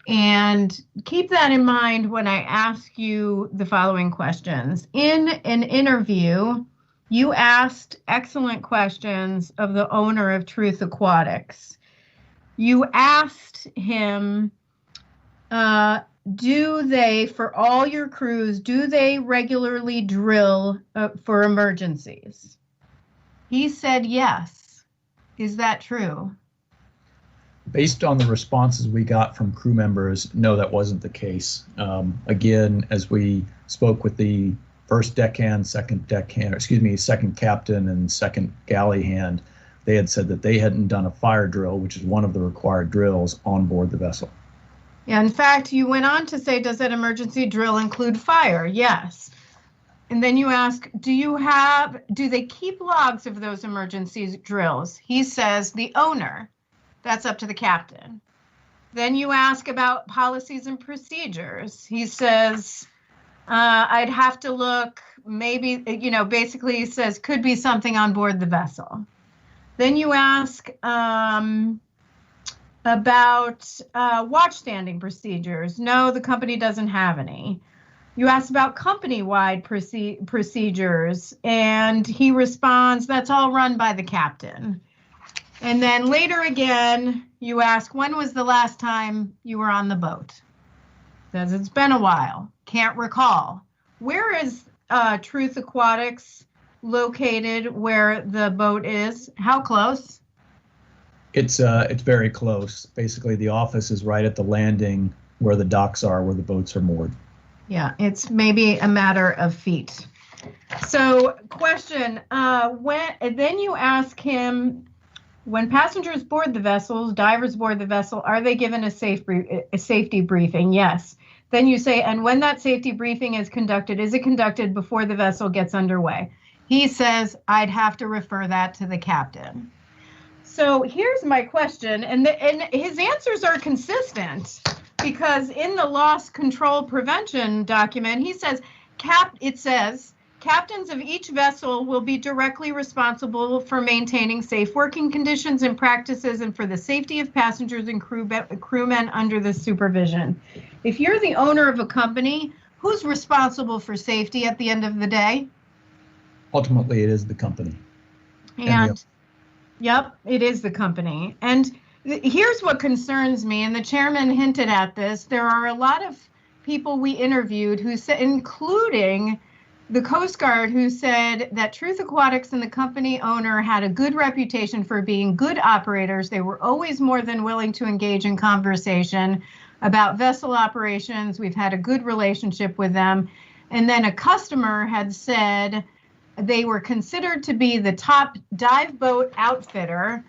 And keep that in mind when I ask you the following questions. In an interview, you asked excellent questions of the owner of Truth Aquatics. You asked him, for all your crews, do they regularly drill for emergencies? He said yes. Is that true? Based on the responses we got from crew members, no, that wasn't the case. Again, as we spoke with the first deckhand, second captain, and second galley hand, they had said that they hadn't done a fire drill, which is one of the required drills on board the vessel. Yeah, in fact, you went on to say, does that emergency drill include fire? Yes. And then you ask, do they keep logs of those emergency drills? He says the owner. That's up to the captain. Then you ask about policies and procedures. He says, I'd have to look, maybe, basically he says, could be something on board the vessel. Then you ask about watch standing procedures. No, the company doesn't have any. You ask about company-wide procedures, and he responds, that's all run by the captain. And then later again, you ask, when was the last time you were on the boat? Says it's been a while, can't recall. Where is Truth Aquatics located where the boat is? How close? It's very close. Basically, the office is right at the landing where the docks are, where the boats are moored. Yeah, it's maybe a matter of feet. So question, then you ask him, when passengers board the vessels, divers board the vessel, are they given a safety briefing? Yes. Then you say, and when that safety briefing is it conducted before the vessel gets underway? He says, I'd have to refer that to the captain. So here's my question, and his answers are consistent, because in the loss control prevention document, he says, captains of each vessel will be directly responsible for maintaining safe working conditions and practices and for the safety of passengers and crewmen under the supervision. If you're the owner of a company, who's responsible for safety at the end of the day? Ultimately, it is the company. And yep, it is the company. And here's what concerns me, and the chairman hinted at this. There are a lot of people we interviewed who said, including the Coast Guard, who said that Truth Aquatics and the company owner had a good reputation for being good operators. They were always more than willing to engage in conversation about vessel operations. We've had a good relationship with them. And then a customer had said they were considered to be the top dive boat outfitter.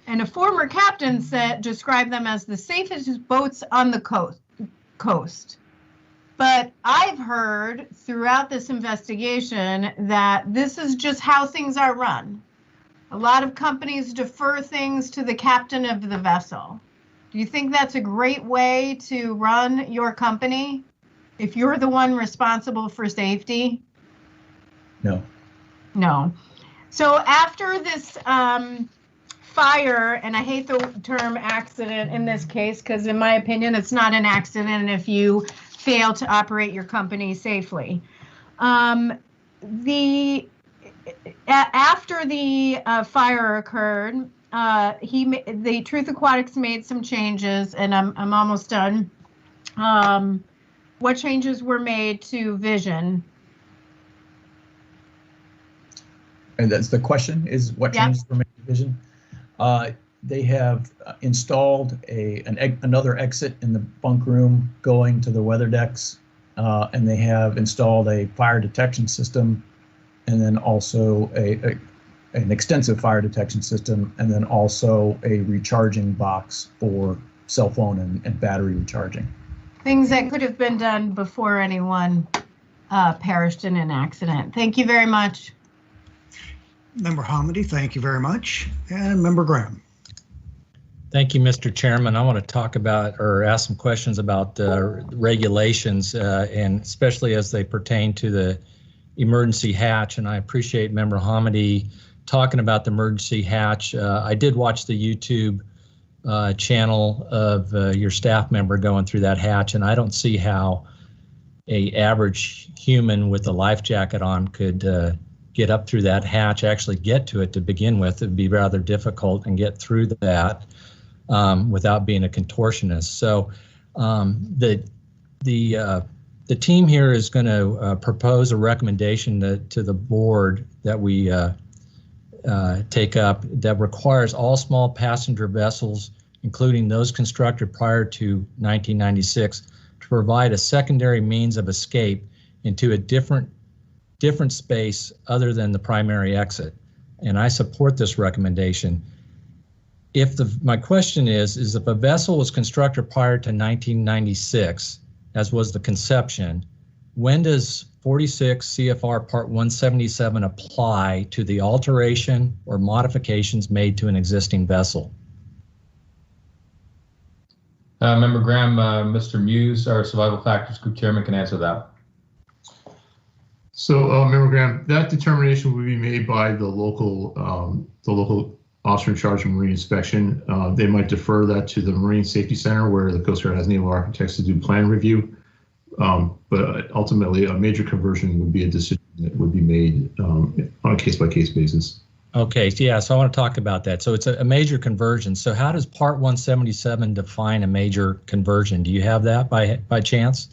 And a former captain described them as the safest boats on the coast. But I've heard throughout this investigation that this is just how things are run. A lot of companies defer things to the captain of the vessel. Do you think that's a great way to run your company if you're the one responsible for safety? No. No. So after this fire, and I hate the term accident in this case, because in my opinion, it's not an accident if you fail to operate your company safely. after the fire occurred, the Truth Aquatics made some changes, and I'm almost done. What changes were made to vision? And that's the question, is what changes were made to vision? They have installed another exit in the bunk room going to the weather decks, and they have installed a fire detection system, and then also an extensive fire detection system, and then also a recharging box for cell phone and battery recharging. Things that could have been done before anyone perished in an accident. Thank you very much. Member Hamady, thank you very much. And Member Graham. Thank you, Mr. Chairman. I want to talk about or ask some questions about regulations, and especially as they pertain to the emergency hatch. And I appreciate Member Hamady talking about the emergency hatch. I did watch the YouTube channel of your staff member going through that hatch, and I don't see how a average human with a life jacket on could get up through that hatch, actually get to it to begin with. It'd be rather difficult and get through that without being a contortionist. So the team here is going to propose a recommendation to the board that we take up that requires all small passenger vessels, including those constructed prior to 1996, to provide a secondary means of escape into a different space other than the primary exit. And I support this recommendation. My question is if a vessel was constructed prior to 1996, as was the conception, when does 46 CFR Part 177 apply to the alteration or modifications made to an existing vessel? Member Graham, Mr. Muse, our Survival Factors Group Chairman, can answer that. So, Member Graham, that determination will be made by the local officer in charge of marine inspection. They might defer that to the Marine Safety Center, where the Coast Guard has naval architects to do plan review. But ultimately, a major conversion would be a decision that would be made on a case-by-case basis. Okay, yeah, so I want to talk about that. So it's a major conversion. So how does Part 177 define a major conversion? Do you have that by chance?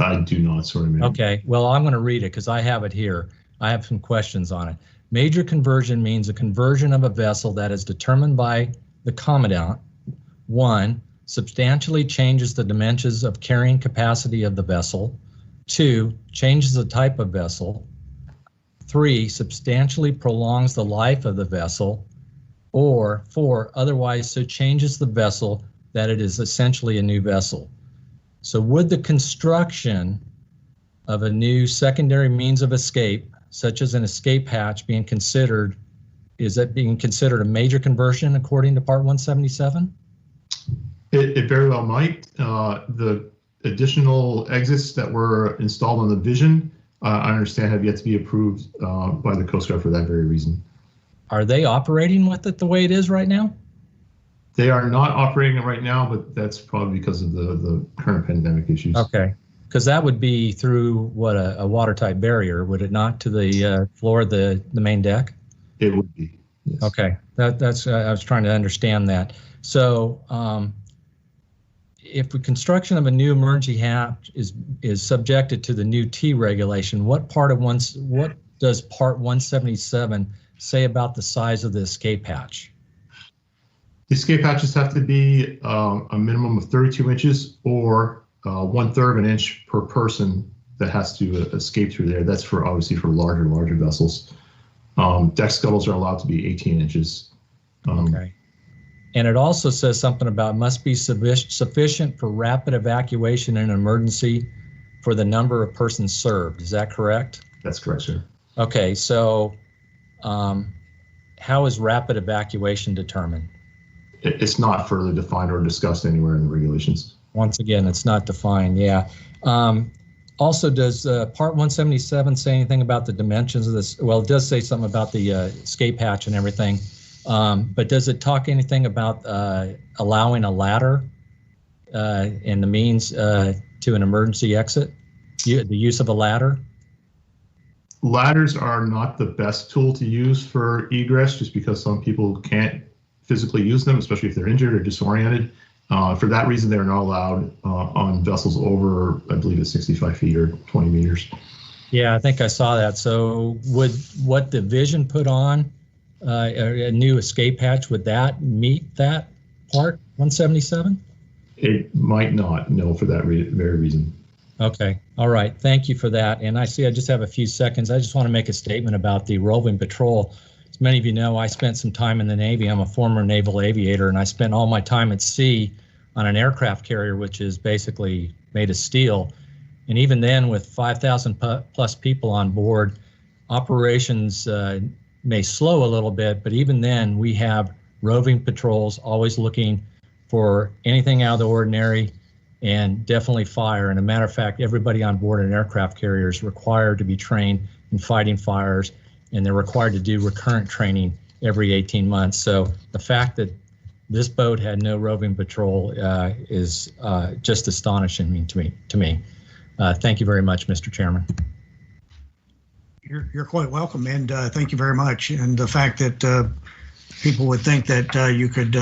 I do not, sorry, ma'am. Okay, well, I'm going to read it because I have it here. I have some questions on it. Major conversion means a conversion of a vessel that is determined by the commandant. 1, substantially changes the dimensions of carrying capacity of the vessel. 2, changes the type of vessel. 3, substantially prolongs the life of the vessel. Or 4, otherwise so changes the vessel that it is essentially a new vessel. So would the construction of a new secondary means of escape, such as an escape hatch, is that being considered a major conversion according to Part 177? It very well might. The additional exits that were installed on the Vision, I understand, have yet to be approved by the Coast Guard for that very reason. Are they operating with it the way it is right now? They are not operating it right now, but that's probably because of the current pandemic issues. Okay, because that would be through what, a watertight barrier, would it not, to the floor of the main deck? It would be, yes. Okay, that's I was trying to understand that. So if the construction of a new emergency hatch is subjected to the new T regulation, what does Part 177 say about the size of the escape hatch? The escape hatches have to be a minimum of 32 inches or 1/3 of an inch per person that has to escape through there. That's obviously for larger vessels. Deck scuttles are allowed to be 18 inches. Okay. And it also says something about must be sufficient for rapid evacuation in an emergency for the number of persons served. Is that correct? That's correct, sir. Okay, so how is rapid evacuation determined? It's not further defined or discussed anywhere in the regulations. Once again, it's not defined, yeah. Also, does Part 177 say anything about the dimensions of this? Well, it does say something about the escape hatch and everything, but does it talk anything about allowing a ladder and the means to an emergency exit, the use of a ladder? Ladders are not the best tool to use for egress, just because some people can't physically use them, especially if they're injured or disoriented. For that reason, they're not allowed on vessels over, I believe it's 65 feet or 20 meters. Yeah, I think I saw that. So would what the Vision put on, a new escape hatch, would that meet that part, 177? It might not, no, for that very reason. Okay, all right, thank you for that. And I see I just have a few seconds. I just want to make a statement about the roving patrol. As many of you know, I spent some time in the Navy. I'm a former naval aviator, and I spent all my time at sea on an aircraft carrier, which is basically made of steel. And even then, with 5,000 plus people on board, operations may slow a little bit, but even then we have roving patrols always looking for anything out of the ordinary, and definitely fire. And a matter of fact, everybody on board an aircraft carrier is required to be trained in fighting fires, and they're required to do recurrent training every 18 months. So the fact that this boat had no roving patrol is just astonishing to me. Thank you very much, Mr. Chairman. You're quite welcome, and thank you very much. And the fact that people would think that you could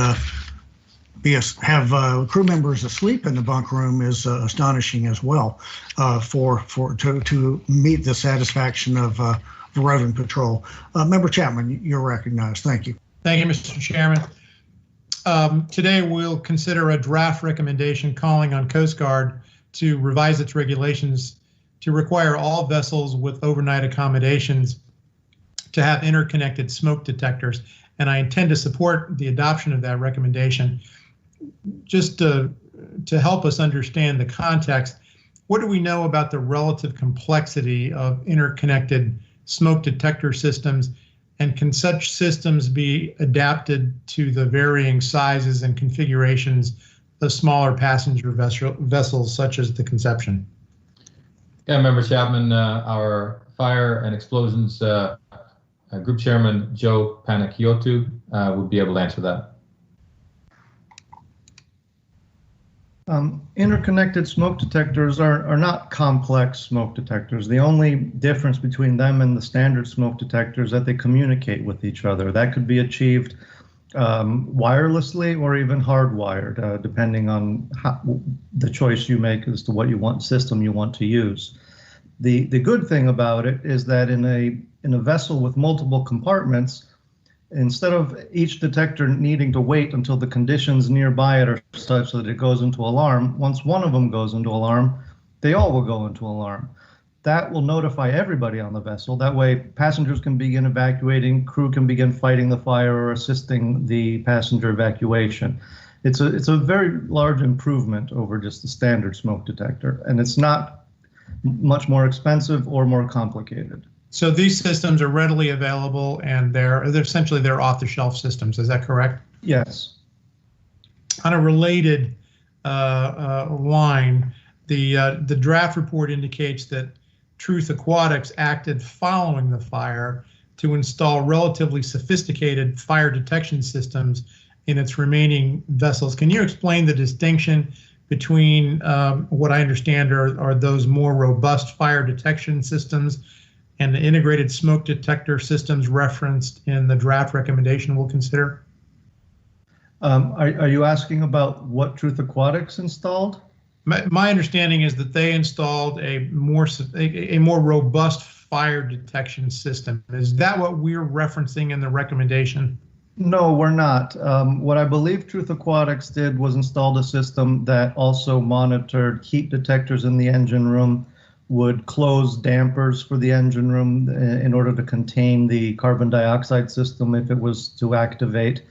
have crew members asleep in the bunk room is astonishing as well. To meet the satisfaction of the roving patrol. Member Chapman, you're recognized. Thank you. Thank you, Mr. Chairman. Today we'll consider a draft recommendation calling on Coast Guard to revise its regulations to require all vessels with overnight accommodations to have interconnected smoke detectors. And I intend to support the adoption of that recommendation. Just to help us understand the context, what do we know about the relative complexity of interconnected smoke detector systems, and can such systems be adapted to the varying sizes and configurations of smaller passenger vessels such as the Conception? Yeah, Member Chapman, our Fire and Explosions Group Chairman Joe Panagiotou would be able to answer that. Interconnected smoke detectors are not complex smoke detectors. The only difference between them and the standard smoke detectors is that they communicate with each other. That could be achieved wirelessly or even hardwired, depending on the choice you make as to what system you want to use. The good thing about it is that in a vessel with multiple compartments, instead of each detector needing to wait until the conditions nearby it are such that it goes into alarm, once one of them goes into alarm, they all will go into alarm. That will notify everybody on the vessel. That way passengers can begin evacuating, crew can begin fighting the fire or assisting the passenger evacuation. It's a very large improvement over just the standard smoke detector, and it's not much more expensive or more complicated. So these systems are readily available, and they're essentially off-the-shelf systems. Is that correct? Yes. On a related line, the draft report indicates that Truth Aquatics acted following the fire to install relatively sophisticated fire detection systems in its remaining vessels. Can you explain the distinction between what I understand are those more robust fire detection systems and the integrated smoke detector systems referenced in the draft recommendation we'll consider? Are you asking about what Truth Aquatics installed? My understanding is that they installed a more robust fire detection system. Is that what we're referencing in the recommendation? No, we're not. What I believe Truth Aquatics did was installed a system that also monitored heat detectors in the engine room, would close dampers for the engine room in order to contain the carbon dioxide system if it was to activate.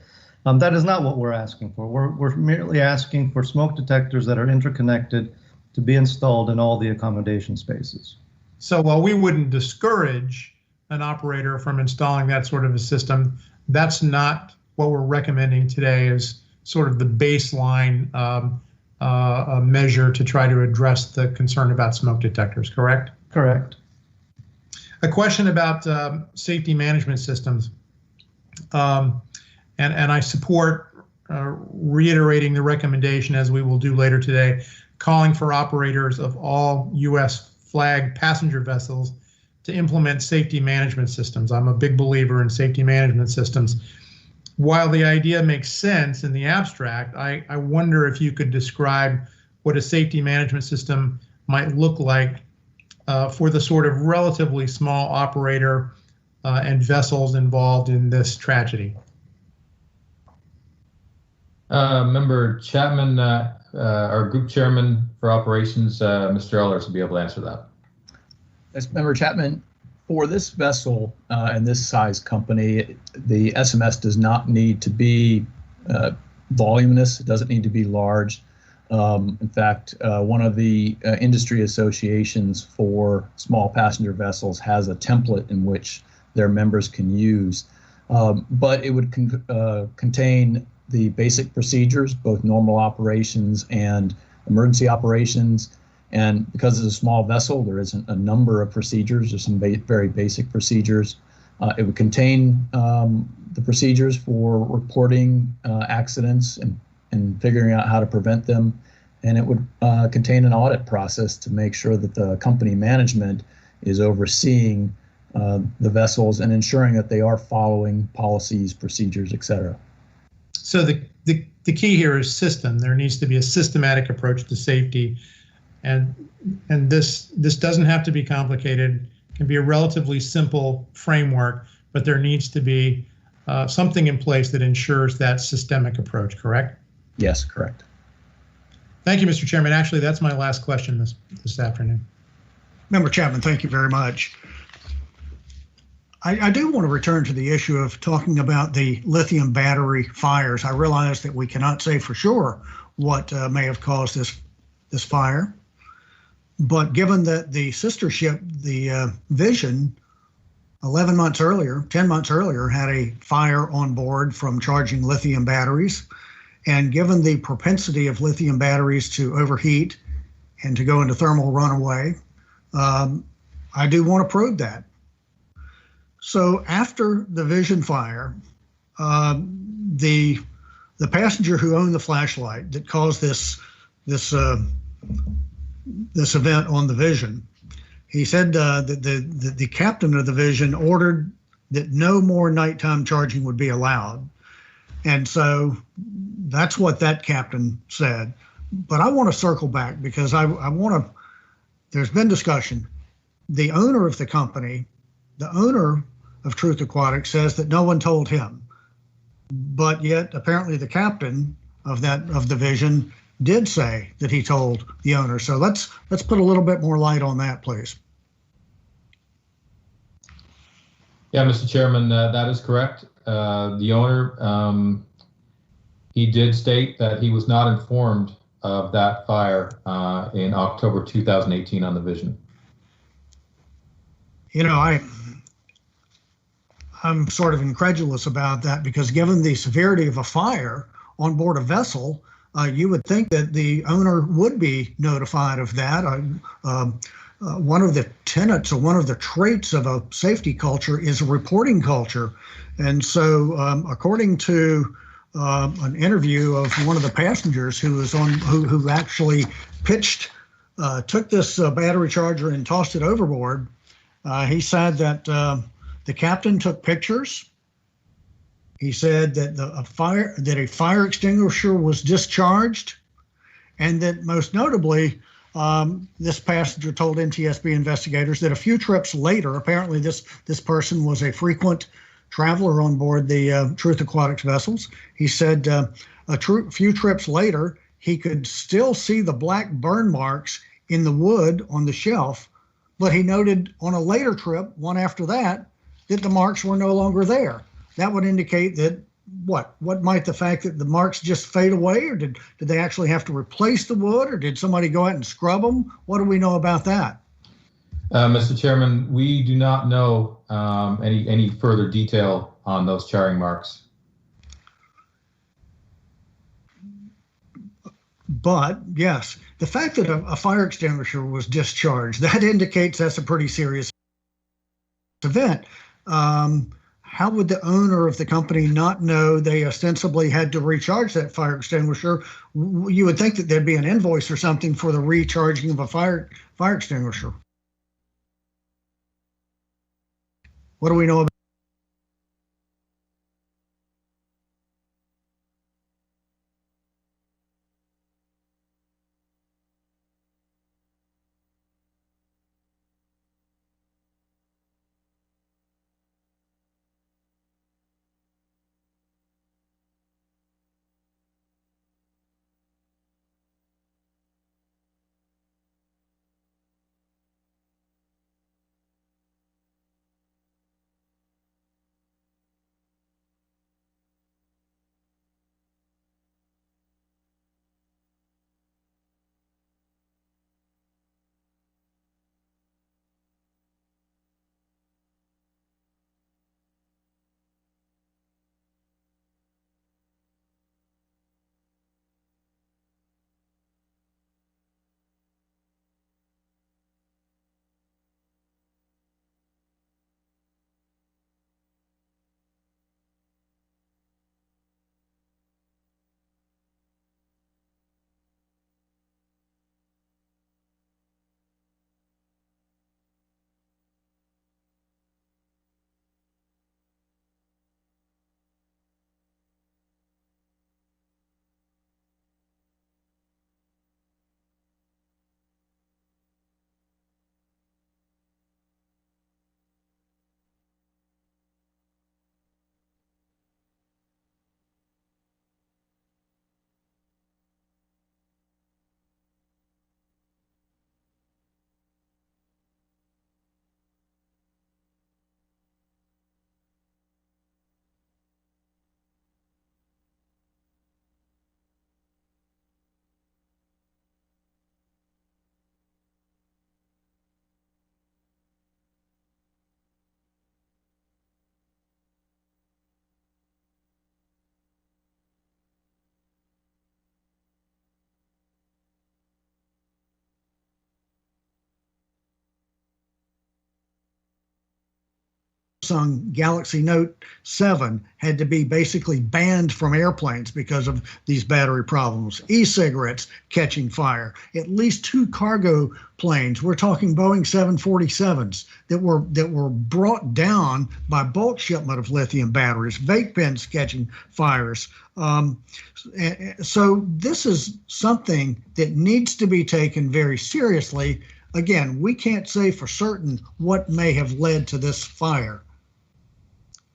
That is not what we're asking for. We're merely asking for smoke detectors that are interconnected to be installed in all the accommodation spaces. So while we wouldn't discourage an operator from installing that sort of a system, that's not what we're recommending today as sort of the baseline measure to try to address the concern about smoke detectors, correct? Correct. A question about safety management systems. And I support reiterating the recommendation, as we will do later today, calling for operators of all U.S. flagged passenger vessels to implement safety management systems. I'm a big believer in safety management systems. While the idea makes sense in the abstract, I wonder if you could describe what a safety management system might look like for the sort of relatively small operator and vessels involved in this tragedy. Member Chapman, our group chairman for operations, Mr. Ehlers, will be able to answer that. Yes, Member Chapman, for this vessel and this size company, the SMS does not need to be voluminous. It doesn't need to be large. In fact, one of the industry associations for small passenger vessels has a template in which their members can use, but it would contain the basic procedures, both normal operations and emergency operations. And because it's a small vessel, there isn't a number of procedures. There's some very basic procedures. It would contain the procedures for reporting accidents and figuring out how to prevent them. And it would contain an audit process to make sure that the company management is overseeing the vessels and ensuring that they are following policies, procedures, et cetera. So the key here is system. There needs to be a systematic approach to safety. And this doesn't have to be complicated. It can be a relatively simple framework, but there needs to be something in place that ensures that systemic approach, correct? Yes, correct. Thank you, Mr. Chairman. Actually, that's my last question this afternoon. Member Chapman, thank you very much. I do want to return to the issue of talking about the lithium battery fires. I realize that we cannot say for sure what may have caused this fire, but given that the sister ship, the Vision, 10 months earlier, had a fire on board from charging lithium batteries, and given the propensity of lithium batteries to overheat and to go into thermal runaway, I do want to probe that. So after the Vision fire, the passenger who owned the flashlight that caused this event on the Vision, he said that the captain of the Vision ordered that no more nighttime charging would be allowed. And so that's what that captain said. But I want to circle back because I want to, there's been discussion. The owner of the company, the owner of Truth Aquatics, says that no one told him. But yet apparently the captain of the Vision did say that he told the owner. So let's put a little bit more light on that, please. Yeah, Mr. Chairman, that is correct. The owner, he did state that he was not informed of that fire in October 2018 on the Vision. You know, I'm sort of incredulous about that because given the severity of a fire on board a vessel, you would think that the owner would be notified of that. One of the tenets or one of the traits of a safety culture is a reporting culture. And so according to an interview of one of the passengers who was who actually took this battery charger and tossed it overboard, he said that the captain took pictures. He said that a fire extinguisher was discharged, and that most notably, this passenger told NTSB investigators that a few trips later, apparently this person was a frequent traveler on board the Truth Aquatics vessels. He said few trips later, he could still see the black burn marks in the wood on the shelf, but he noted on a later trip, one after that the marks were no longer there. That would indicate that what might the fact that the marks just fade away, or did they actually have to replace the wood, or did somebody go out and scrub them? What do we know about that? Mr. Chairman, we do not know any further detail on those charring marks. But yes, the fact that a fire extinguisher was discharged, that indicates that's a pretty serious event. How would the owner of the company not know they ostensibly had to recharge that fire extinguisher? You would think that there'd be an invoice or something for the recharging of a fire extinguisher. What do we know about? Samsung Galaxy Note 7 had to be basically banned from airplanes because of these battery problems. E-cigarettes catching fire. At least 2 cargo planes, we're talking Boeing 747s, that were brought down by bulk shipment of lithium batteries. Vape pens catching fires. So this is something that needs to be taken very seriously. Again, we can't say for certain what may have led to this fire,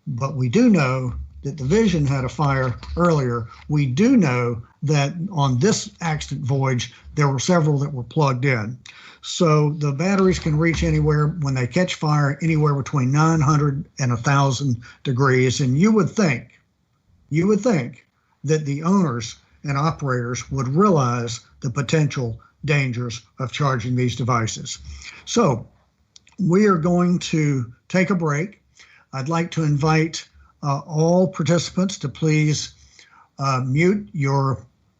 but we do know that the Vision had a fire earlier. We do know that on this accident voyage, there were several that were plugged in. So the batteries can reach anywhere, when they catch fire, anywhere between 900 and 1,000 degrees. And you would think that the owners and operators would realize the potential dangers of charging these devices. So we are going to take a break. I'd like to invite all participants to please turn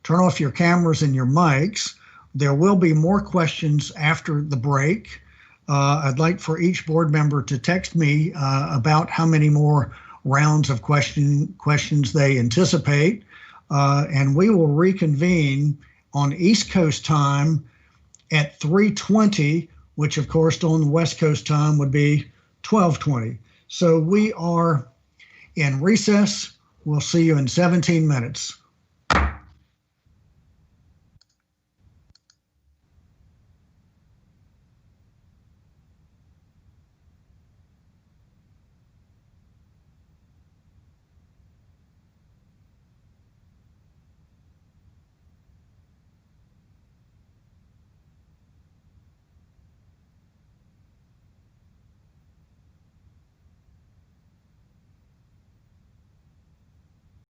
off your cameras and your mics. There will be more questions after the break. I'd like for each board member to text me about how many more rounds of questions they anticipate, and we will reconvene on East Coast time at 3:20, which of course on the West Coast time would be 12:20. So we are in recess. We'll see you in 17 minutes.